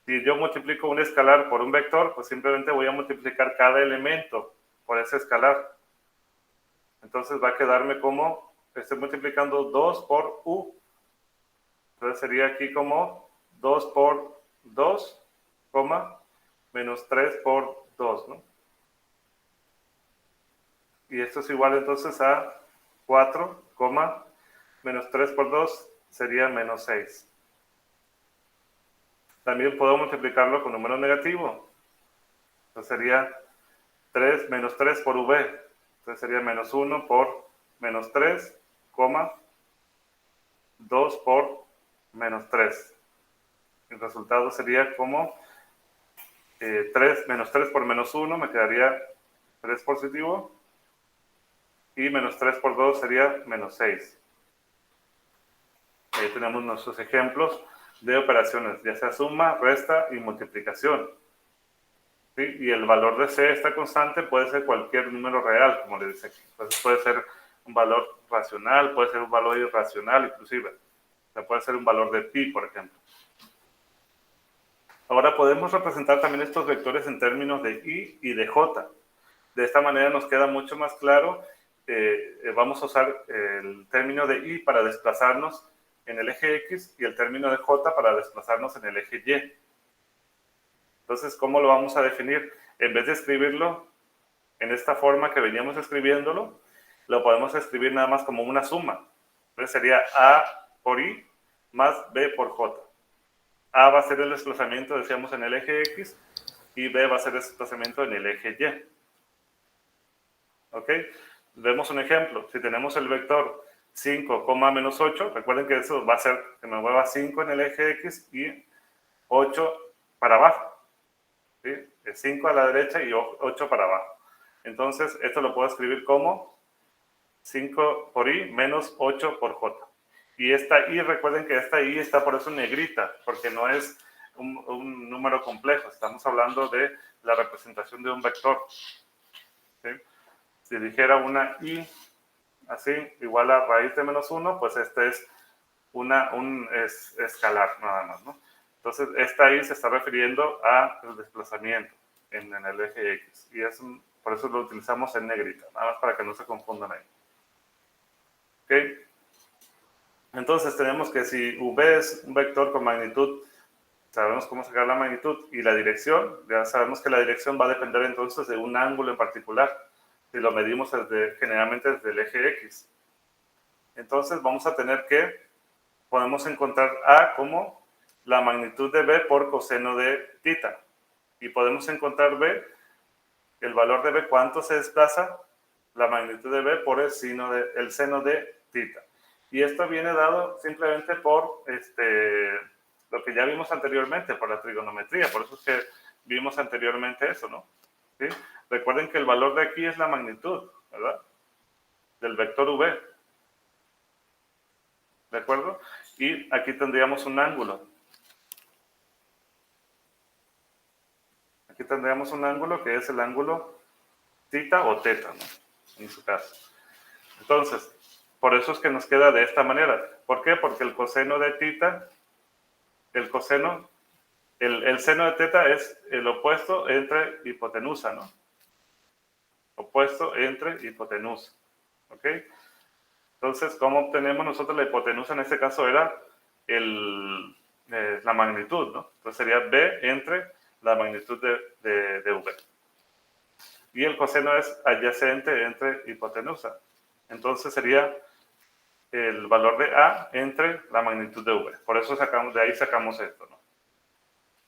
Si yo multiplico un escalar por un vector, pues simplemente voy a multiplicar cada elemento por ese escalar. Entonces va a quedarme como, estoy multiplicando 2 por u. Entonces sería aquí como 2 por 2, coma, menos 3 por 2, ¿no? Y esto es igual entonces a 4, coma, menos 3 por 2 sería menos 6. También puedo multiplicarlo con número negativo. Entonces sería 3 menos 3 por v. Entonces sería menos 1 por menos 3, coma, 2 por menos 3. El resultado sería como 3 menos 3 por menos 1, me quedaría 3 positivo. Y menos 3 por 2 sería menos 6. Ahí tenemos nuestros ejemplos de operaciones, ya sea suma, resta y multiplicación. ¿Sí? Y el valor de C, esta constante, puede ser cualquier número real, como le dice aquí. Entonces puede ser un valor racional, puede ser un valor irracional inclusive. O sea, puede ser un valor de pi, por ejemplo. Ahora podemos representar también estos vectores en términos de i y de j. De esta manera nos queda mucho más claro. Vamos a usar el término de i para desplazarnos en el eje X y el término de j para desplazarnos en el eje Y. Entonces, ¿cómo lo vamos a definir? En vez de escribirlo en esta forma que veníamos escribiéndolo, lo podemos escribir nada más como una suma. Entonces sería A por I más B por J. A va a ser el desplazamiento, decíamos, en el eje X y B va a ser el desplazamiento en el eje Y. ¿Ok? Vemos un ejemplo. Si tenemos el vector 5, menos 8, recuerden que eso va a ser que me mueva 5 en el eje X y 8 para abajo. ¿Sí? 5 a la derecha y 8 para abajo. Entonces, esto lo puedo escribir como 5 por i menos 8 por j. Y esta i, recuerden que esta i está por eso negrita, porque no es un número complejo. Estamos hablando de la representación de un vector. ¿Sí? Si dijera una i así, igual a raíz de menos 1, pues este es un escalar nada más, ¿no? Entonces, esta y se está refiriendo al desplazamiento en el eje X. Y por eso lo utilizamos en negrita, nada más para que no se confundan ahí. ¿Ok? Entonces, tenemos que si V es un vector con magnitud, sabemos cómo sacar la magnitud, y la dirección, ya sabemos que la dirección va a depender entonces de un ángulo en particular, si lo medimos generalmente desde el eje X. Entonces, vamos a tener que, podemos encontrar A como la magnitud de B por coseno de tita. Y podemos encontrar B, el valor de B, ¿cuánto se desplaza? La magnitud de B por el seno de tita. Y esto viene dado simplemente por lo que ya vimos anteriormente, por la trigonometría. Por eso es que vimos anteriormente eso, ¿no? ¿Sí? Recuerden que el valor de aquí es la magnitud, ¿verdad? Del vector V. ¿De acuerdo? Y aquí tendríamos un ángulo. Aquí tendríamos un ángulo que es el ángulo tita o teta, ¿no? En su caso. Entonces, por eso es que nos queda de esta manera. ¿Por qué? Porque el coseno de tita, el seno de teta es el opuesto entre hipotenusa, ¿no? Opuesto entre hipotenusa. ¿Ok? Entonces, ¿cómo obtenemos nosotros la hipotenusa? En este caso era la magnitud, ¿no? Entonces sería B entre la magnitud de V. Y el coseno es adyacente entre hipotenusa. Entonces sería el valor de A entre la magnitud de V. Por eso de ahí sacamos esto, ¿no?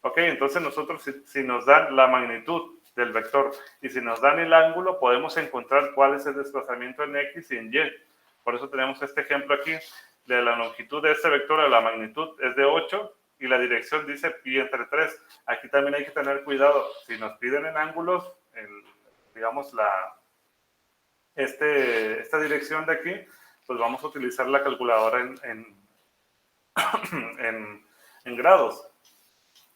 Ok, entonces nosotros si nos dan la magnitud del vector y si nos dan el ángulo, podemos encontrar cuál es el desplazamiento en X y en Y. Por eso tenemos este ejemplo aquí de la longitud de este vector a la magnitud es de 8 y la dirección dice pi entre 3. Aquí también hay que tener cuidado. Si nos piden en ángulos, digamos, esta dirección de aquí, pues vamos a utilizar la calculadora en grados.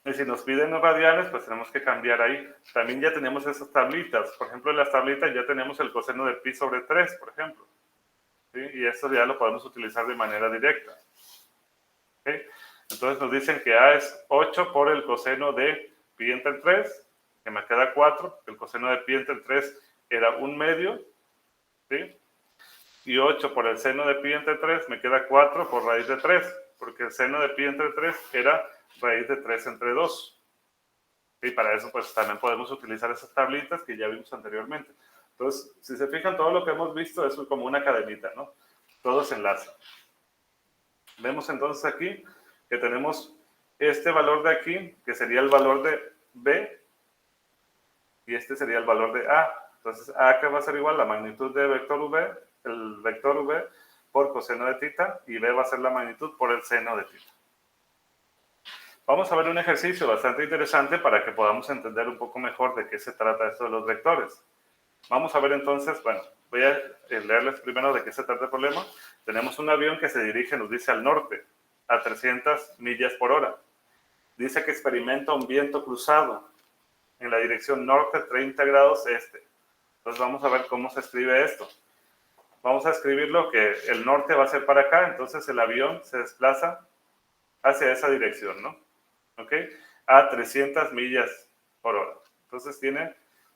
Y si nos piden los radianes, pues tenemos que cambiar ahí. También ya tenemos esas tablitas. Por ejemplo, en las tablitas ya tenemos el coseno de pi sobre 3, por ejemplo. ¿Sí? Y esto ya lo podemos utilizar de manera directa. ¿Sí? Entonces nos dicen que A es 8 por el coseno de pi entre 3, que me queda 4. El coseno de pi entre 3 era 1/2. ¿Sí? Y 8 por el seno de pi entre 3 me queda 4 por raíz de 3, porque el seno de pi entre 3 era raíz de 3 entre 2. Y para eso pues también podemos utilizar esas tablitas que ya vimos anteriormente. Entonces, si se fijan, todo lo que hemos visto es como una cadenita, ¿no? Todo se enlaza. Vemos entonces aquí que tenemos este valor de aquí, que sería el valor de B, y este sería el valor de A. Entonces, A que va a ser igual a la magnitud de vector V, el vector V por coseno de tita, y B va a ser la magnitud por el seno de tita. Vamos a ver un ejercicio bastante interesante para que podamos entender un poco mejor de qué se trata esto de los vectores. Vamos a ver entonces, bueno, voy a leerles primero de qué se trata el problema. Tenemos un avión que se dirige, nos dice, al norte, a 300 millas por hora. Dice que experimenta un viento cruzado en la dirección norte, 30 grados este. Entonces vamos a ver cómo se escribe esto. Vamos a escribirlo que el norte va a ser para acá, entonces el avión se desplaza hacia esa dirección, ¿no? ¿Ok? A 300 millas por hora. Entonces tiene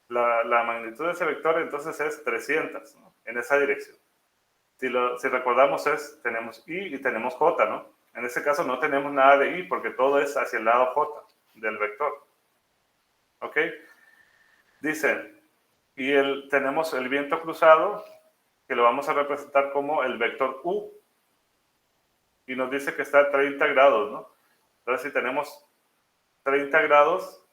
la magnitud de ese vector, entonces es 300, ¿no? En esa dirección. Si recordamos, tenemos I y tenemos J, ¿no? En este caso no tenemos nada de I porque todo es hacia el lado J del vector. ¿Ok? Dice, y tenemos el viento cruzado, que lo vamos a representar como el vector U, y nos dice que está a 30 grados, ¿no? Entonces, si tenemos 30 grados,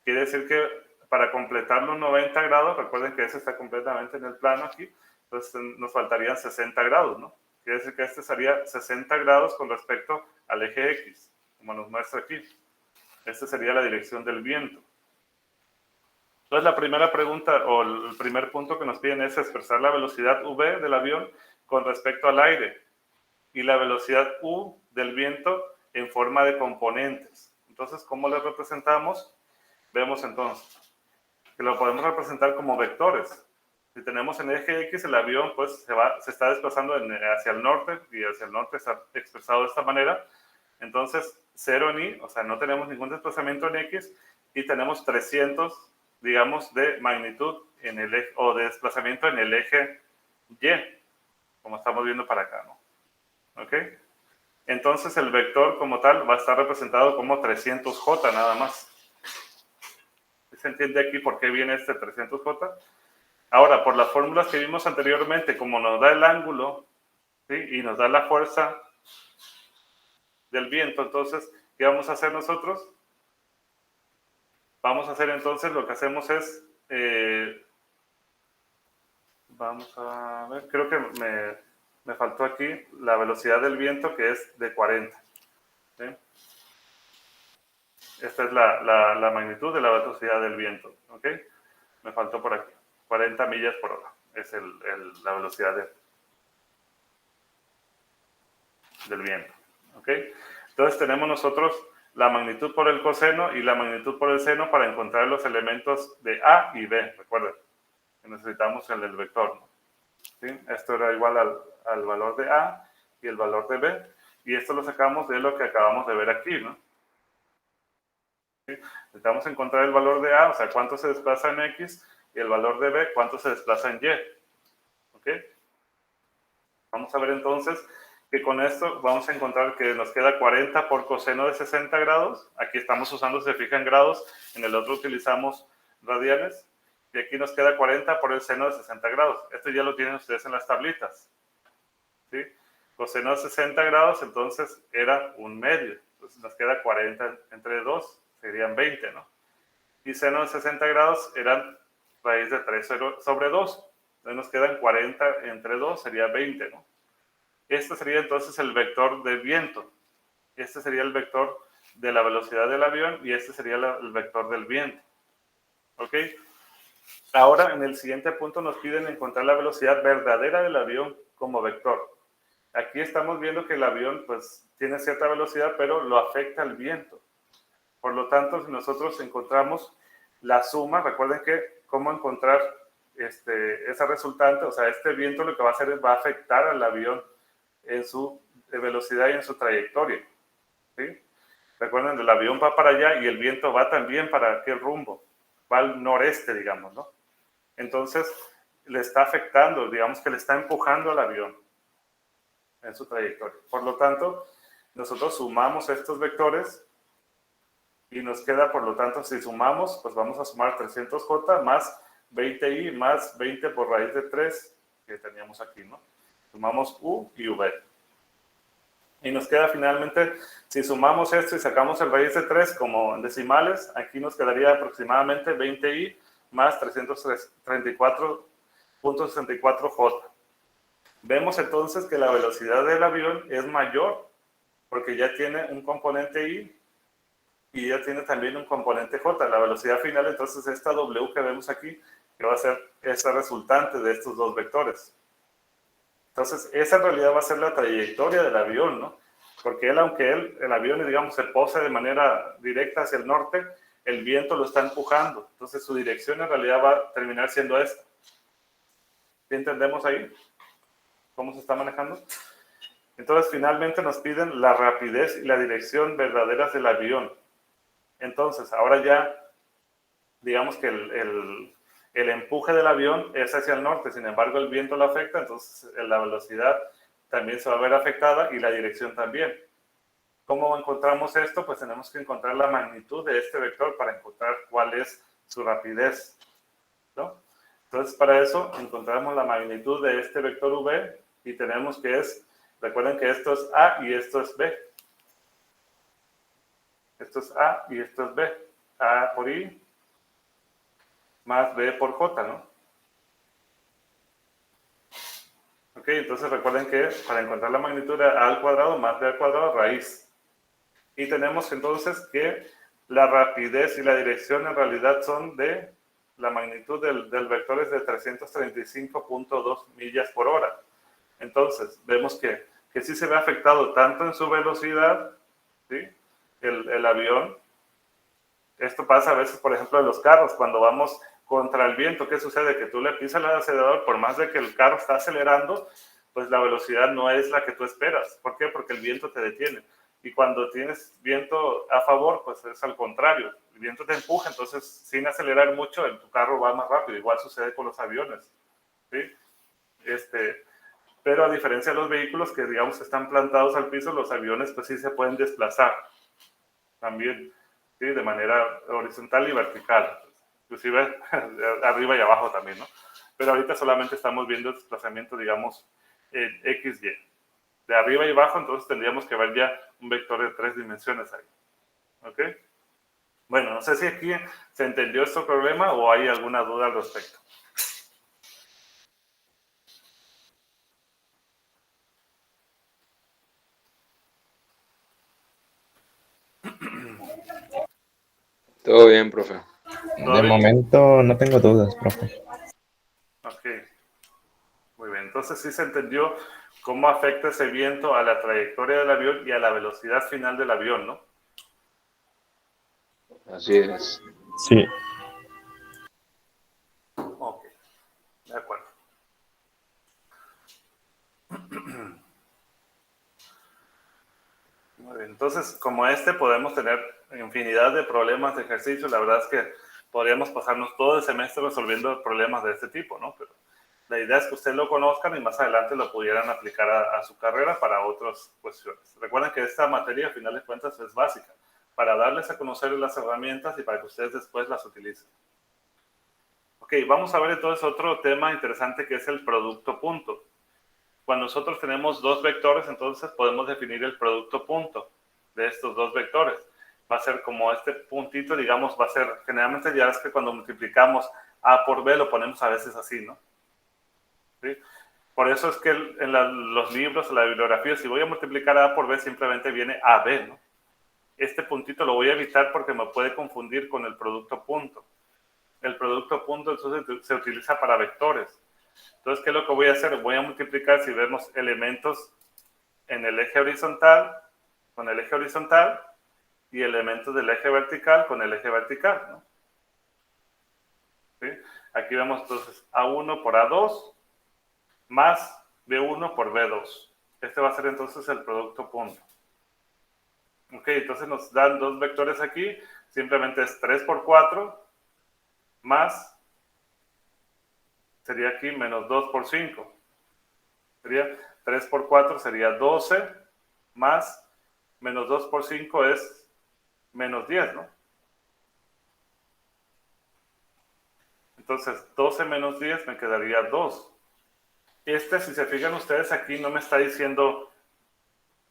quiere decir que para completar los 90 grados, recuerden que ese está completamente en el plano aquí, entonces nos faltarían 60 grados, ¿no? Quiere decir que este sería 60 grados con respecto al eje X, como nos muestra aquí. Esta sería la dirección del viento. Entonces, la primera pregunta o el primer punto que nos piden es expresar la velocidad v del avión con respecto al aire y la velocidad u del viento en forma de componentes. Entonces, ¿cómo lo representamos? Vemos entonces que lo podemos representar como vectores. Si tenemos en el eje X, el avión pues se está desplazando hacia el norte, y hacia el norte está expresado de esta manera. Entonces, 0 en Y, o sea, no tenemos ningún desplazamiento en X, y tenemos 300, digamos, de magnitud en el eje, o de desplazamiento en el eje Y, como estamos viendo para acá, ¿no? ¿Ok? Entonces, el vector como tal va a estar representado como 300J nada más. ¿Se entiende aquí por qué viene este 300J? Ahora, por las fórmulas que vimos anteriormente, como nos da el ángulo, ¿sí? Y nos da la fuerza del viento, entonces, ¿qué vamos a hacer nosotros? Vamos a hacer entonces, lo que hacemos es, vamos a ver, creo que me faltó aquí la velocidad del viento, que es de 40. ¿Sí? Esta es la magnitud de la velocidad del viento. ¿Ok? Me faltó por aquí. 40 millas por hora. Es la velocidad del viento. ¿Ok? Entonces tenemos nosotros la magnitud por el coseno y la magnitud por el seno para encontrar los elementos de A y B. Recuerden que necesitamos el del vector, ¿no? ¿Sí? Esto era igual al valor de A y el valor de B. Y esto lo sacamos de lo que acabamos de ver aquí, ¿no? ¿Sí? Necesitamos encontrar el valor de A, o sea, cuánto se desplaza en X, y el valor de B, cuánto se desplaza en Y. ¿Ok? Vamos a ver entonces que con esto vamos a encontrar que nos queda 40 por coseno de 60 grados. Aquí estamos usando, se fijan, grados. En el otro utilizamos radianes. Y aquí nos queda 40 por el seno de 60 grados. Esto ya lo tienen ustedes en las tablitas. ¿Sí? Coseno de 60 grados, entonces era un medio. Entonces nos queda 40 entre 2, serían 20, ¿no? Y seno de 60 grados eran raíz de 3 sobre 2. Entonces nos quedan 40 entre 2, sería 20, ¿no? Este sería entonces el vector del viento. Este sería el vector de la velocidad del avión y este sería el vector del viento. ¿Ok? Ahora, en el siguiente punto nos piden encontrar la velocidad verdadera del avión como vector. Aquí estamos viendo que el avión pues tiene cierta velocidad, pero lo afecta el viento. Por lo tanto, si nosotros encontramos la suma, recuerden que cómo encontrar esa resultante, o sea, este viento lo que va a hacer es va a afectar al avión en su velocidad y en su trayectoria. ¿Sí? Recuerden, el avión va para allá y el viento va también para aquel rumbo. Va al noreste, digamos, ¿no? Entonces, le está afectando, digamos que le está empujando al avión en su trayectoria. Por lo tanto, nosotros sumamos estos vectores y nos queda, por lo tanto, si sumamos, pues vamos a sumar 300J más 20i más 20 por raíz de 3 que teníamos aquí, ¿no? Sumamos U y V. Y nos queda finalmente, si sumamos esto y sacamos el raíz de 3 como en decimales, aquí nos quedaría aproximadamente 20i más 334.64J. Vemos entonces que la velocidad del avión es mayor porque ya tiene un componente i y ya tiene también un componente j. La velocidad final, entonces, esta w que vemos aquí, que va a ser esta resultante de estos dos vectores. Entonces, esa en realidad va a ser la trayectoria del avión, ¿no? Porque aunque el avión, digamos, se pose de manera directa hacia el norte, el viento lo está empujando. Entonces, su dirección en realidad va a terminar siendo esta. ¿Sí entendemos ahí cómo se está manejando? Entonces, finalmente nos piden la rapidez y la dirección verdaderas del avión. Entonces, ahora ya, digamos que el empuje del avión es hacia el norte, sin embargo el viento lo afecta, entonces la velocidad también se va a ver afectada y la dirección también. ¿Cómo encontramos esto? Pues tenemos que encontrar la magnitud de este vector para encontrar cuál es su rapidez, ¿no? Entonces, para eso encontramos la magnitud de este vector v y tenemos que recuerden que esto es A y esto es B. Esto es A y esto es B. A por I más B por J, ¿no? Ok, entonces recuerden que para encontrar la magnitud de A al cuadrado más B al cuadrado, raíz. Y tenemos entonces que la rapidez y la dirección en realidad son de la magnitud del vector es de 335.2 millas por hora. Entonces, vemos que sí se ve afectado tanto en su velocidad, ¿sí? El avión. Esto pasa a veces, por ejemplo, en los carros, cuando vamos contra el viento, ¿qué sucede? Que tú le pisas el acelerador, por más de que el carro está acelerando, pues la velocidad no es la que tú esperas. ¿Por qué? Porque el viento te detiene. Y cuando tienes viento a favor, pues es al contrario. El viento te empuja, entonces sin acelerar mucho, tu carro va más rápido. Igual sucede con los aviones, ¿sí? Pero a diferencia de los vehículos que, digamos, están plantados al piso, los aviones pues sí se pueden desplazar también, ¿sí? De manera horizontal y vertical. Inclusive arriba y abajo también, ¿no? Pero ahorita solamente estamos viendo el desplazamiento, digamos, en XY. De arriba y abajo, entonces tendríamos que ver ya un vector de 3 dimensiones ahí. ¿Ok? Bueno, no sé si aquí se entendió este problema o hay alguna duda al respecto. Todo bien, profe. ¿Todo De bien? momento no tengo dudas, profe. Ok. Muy bien. Entonces sí se entendió cómo afecta ese viento a la trayectoria del avión y a la velocidad final del avión, ¿no? Así es. Sí. Ok. De acuerdo. Muy bien. Entonces, como podemos tener infinidad de problemas de ejercicio. La verdad es que podríamos pasarnos todo el semestre resolviendo problemas de este tipo, ¿no? Pero la idea es que ustedes lo conozcan y más adelante lo pudieran aplicar a su carrera para otras cuestiones. Recuerden que esta materia, a final de cuentas, es básica para darles a conocer las herramientas y para que ustedes después las utilicen. Ok, vamos a ver entonces otro tema interesante que es el producto punto. Cuando nosotros tenemos dos vectores, entonces podemos definir el producto punto de estos dos vectores. Va a ser como este puntito, digamos, va a ser, generalmente ya es que cuando multiplicamos A por B lo ponemos a veces así, ¿no? ¿Sí? Por eso es que en los libros, en la bibliografía, si voy a multiplicar A por B, simplemente viene AB, ¿no? Este puntito lo voy a evitar porque me puede confundir con el producto punto. El producto punto entonces se utiliza para vectores. Entonces, ¿qué es lo que voy a hacer? Voy a multiplicar, si vemos elementos en el eje horizontal, con el eje horizontal, y elementos del eje vertical con el eje vertical, ¿no? ¿Sí? Aquí vemos entonces A1 por A2 más B1 por B2. Este va a ser entonces el producto punto. Ok, entonces nos dan dos vectores aquí, simplemente es 3 por 4 más, sería aquí menos 2 por 5. Sería 3 por 4 sería 12 más menos 2 por 5 es menos 10, ¿no? Entonces 12 menos 10 me quedaría 2. Si se fijan ustedes aquí, no me está diciendo,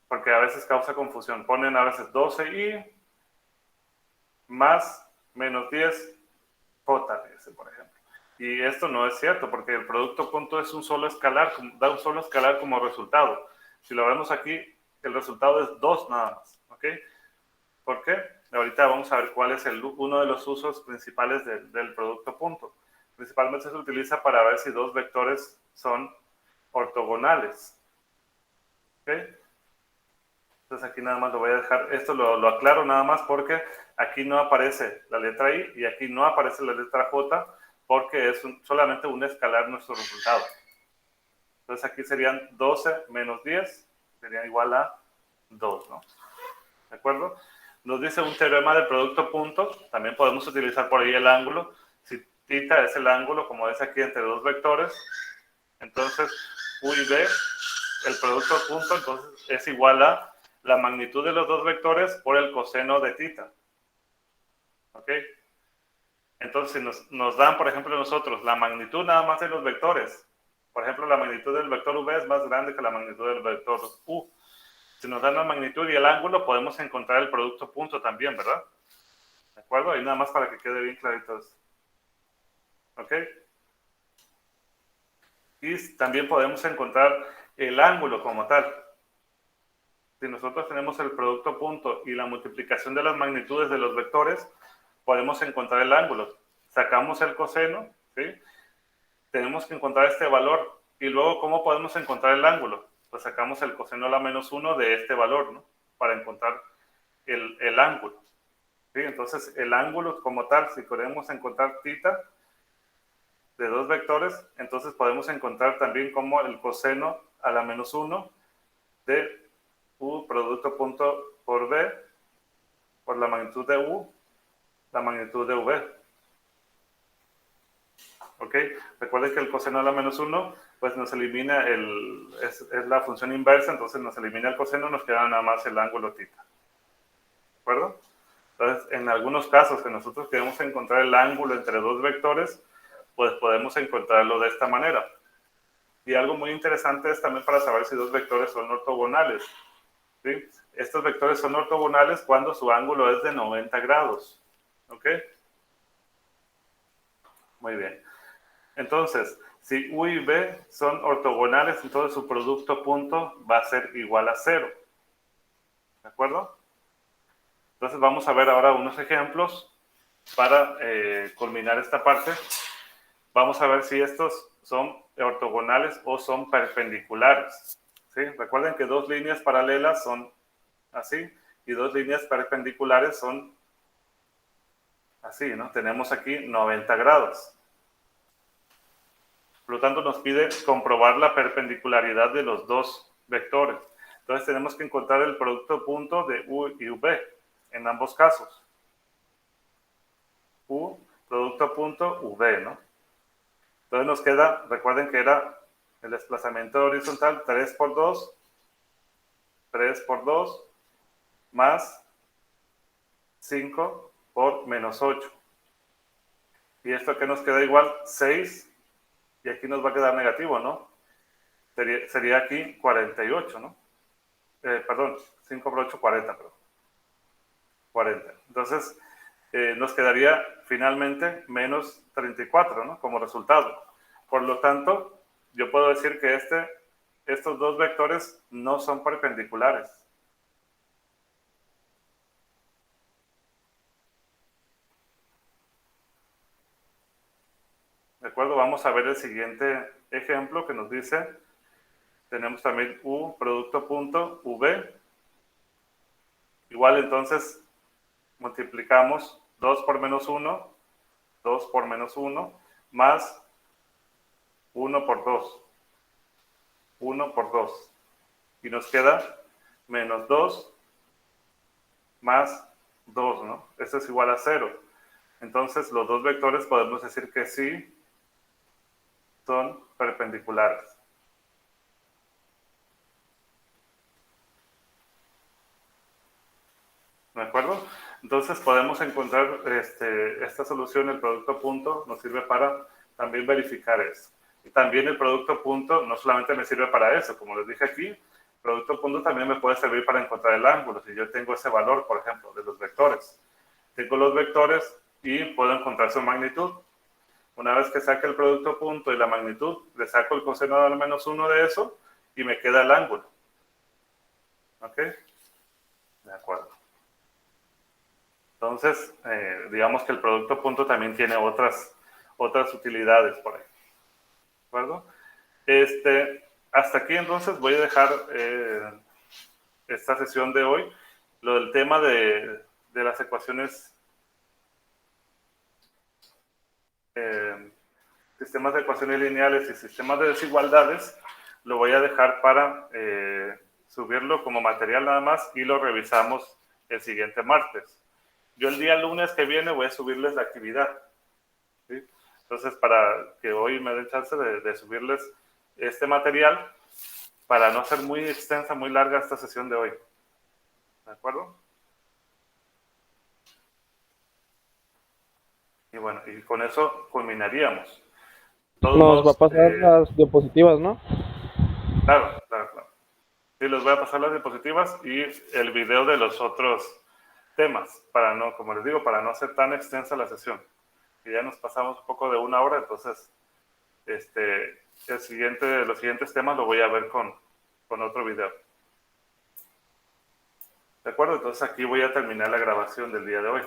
porque a veces causa confusión, ponen a veces 12i más menos 10 j, por ejemplo. Y esto no es cierto, porque el producto punto es un solo escalar, da un solo escalar como resultado. Si lo vemos aquí, el resultado es 2 nada más, ¿ok? ¿Por qué? Ahorita vamos a ver cuál es uno de los usos principales del producto punto. Principalmente se utiliza para ver si dos vectores son ortogonales. ¿Ok? Entonces aquí nada más lo voy a dejar, esto lo aclaro nada más porque aquí no aparece la letra I y aquí no aparece la letra J porque es solamente un escalar nuestro resultado. Entonces aquí serían 12 menos 10, sería igual a 2, ¿no? ¿De acuerdo? Nos dice un teorema del producto punto, también podemos utilizar por ahí el ángulo. Si θ es el ángulo, como es aquí, entre dos vectores, entonces U y B, el producto punto, entonces es igual a la magnitud de los dos vectores por el coseno de θ. ¿Ok? Entonces nos dan, por ejemplo, nosotros la magnitud nada más de los vectores. Por ejemplo, la magnitud del vector V es más grande que la magnitud del vector U. Si nos dan la magnitud y el ángulo, podemos encontrar el producto punto también, ¿verdad? ¿De acuerdo? Ahí nada más para que quede bien clarito eso. ¿Ok? Y también podemos encontrar el ángulo como tal. Si nosotros tenemos el producto punto y la multiplicación de las magnitudes de los vectores, podemos encontrar el ángulo. Sacamos el coseno, ¿sí? Tenemos que encontrar este valor. Y luego, ¿cómo podemos encontrar el ángulo? Pues sacamos el coseno a la menos 1 de este valor, ¿no? Para encontrar el ángulo. ¿Sí? Entonces, el ángulo como tal, si queremos encontrar θ, de dos vectores, entonces podemos encontrar también como el coseno a la menos 1 de u producto punto por b por la magnitud de u, la magnitud de v. ¿Ok? Recuerden que el coseno a la menos 1, pues nos elimina es la función inversa, entonces nos elimina el coseno, nos queda nada más el ángulo θ. ¿De acuerdo? Entonces, en algunos casos que nosotros queremos encontrar el ángulo entre dos vectores, pues podemos encontrarlo de esta manera. Y algo muy interesante es también para saber si dos vectores son ortogonales. ¿Sí? Estos vectores son ortogonales cuando su ángulo es de 90 grados. ¿Ok? Muy bien. Entonces, si u y b son ortogonales, entonces su producto punto va a ser igual a 0. ¿De acuerdo? Entonces vamos a ver ahora unos ejemplos para culminar esta parte. Vamos a ver si estos son ortogonales o son perpendiculares. ¿Sí? Recuerden que dos líneas paralelas son así y dos líneas perpendiculares son así, ¿no? Tenemos aquí 90 grados. Por lo tanto, nos pide comprobar la perpendicularidad de los dos vectores. Entonces, tenemos que encontrar el producto punto de u y v en ambos casos. U, producto punto, v, ¿no? Entonces, nos queda, recuerden que era el desplazamiento horizontal 3 por 2, 3 por 2, más 5 por menos 8. Y esto que nos queda igual, 6. Y aquí nos va a quedar negativo, ¿no? Sería aquí 48, ¿no? Perdón, 5 por 8, 40, perdón. 40. Entonces, nos quedaría finalmente menos 34, ¿no? Como resultado. Por lo tanto, yo puedo decir que estos dos vectores no son perpendiculares. ¿De acuerdo? Vamos a ver el siguiente ejemplo que nos dice, tenemos también u producto punto v. Igual entonces multiplicamos 2 por menos 1, 2 por menos 1, más 1 por 2. 1 por 2. Y nos queda menos 2 más 2, ¿no? Esto es igual a 0. Entonces los dos vectores podemos decir que sí son perpendiculares. ¿De acuerdo? Entonces podemos encontrar esta solución, el producto punto, nos sirve para también verificar eso. Y también el producto punto no solamente me sirve para eso, como les dije aquí, el producto punto también me puede servir para encontrar el ángulo. Si yo tengo ese valor, por ejemplo, de los vectores. Tengo los vectores y puedo encontrar su magnitud. Una vez que saque el producto punto y la magnitud, le saco el coseno al menos 1 de eso y me queda el ángulo. ¿Ok? De acuerdo. Entonces, digamos que el producto punto también tiene otras utilidades por ahí. ¿De acuerdo? Hasta aquí entonces voy a dejar esta sesión de hoy. Lo del tema de las ecuaciones, sistemas de ecuaciones lineales y sistemas de desigualdades, lo voy a dejar para subirlo como material nada más y lo revisamos el siguiente martes. Yo el día lunes que viene voy a subirles la actividad. ¿Sí? Entonces, para que hoy me den chance de subirles este material, para no ser muy extensa, muy larga esta sesión de hoy. ¿De acuerdo? Y bueno, y con eso culminaríamos. Nos va a pasar las diapositivas, ¿no? Claro. Sí, les voy a pasar las diapositivas y el video de los otros temas, para no, como les digo, para no hacer tan extensa la sesión. Que ya nos pasamos un poco de 1 hora, entonces los siguientes temas lo voy a ver con otro video. ¿De acuerdo? Entonces aquí voy a terminar la grabación del día de hoy.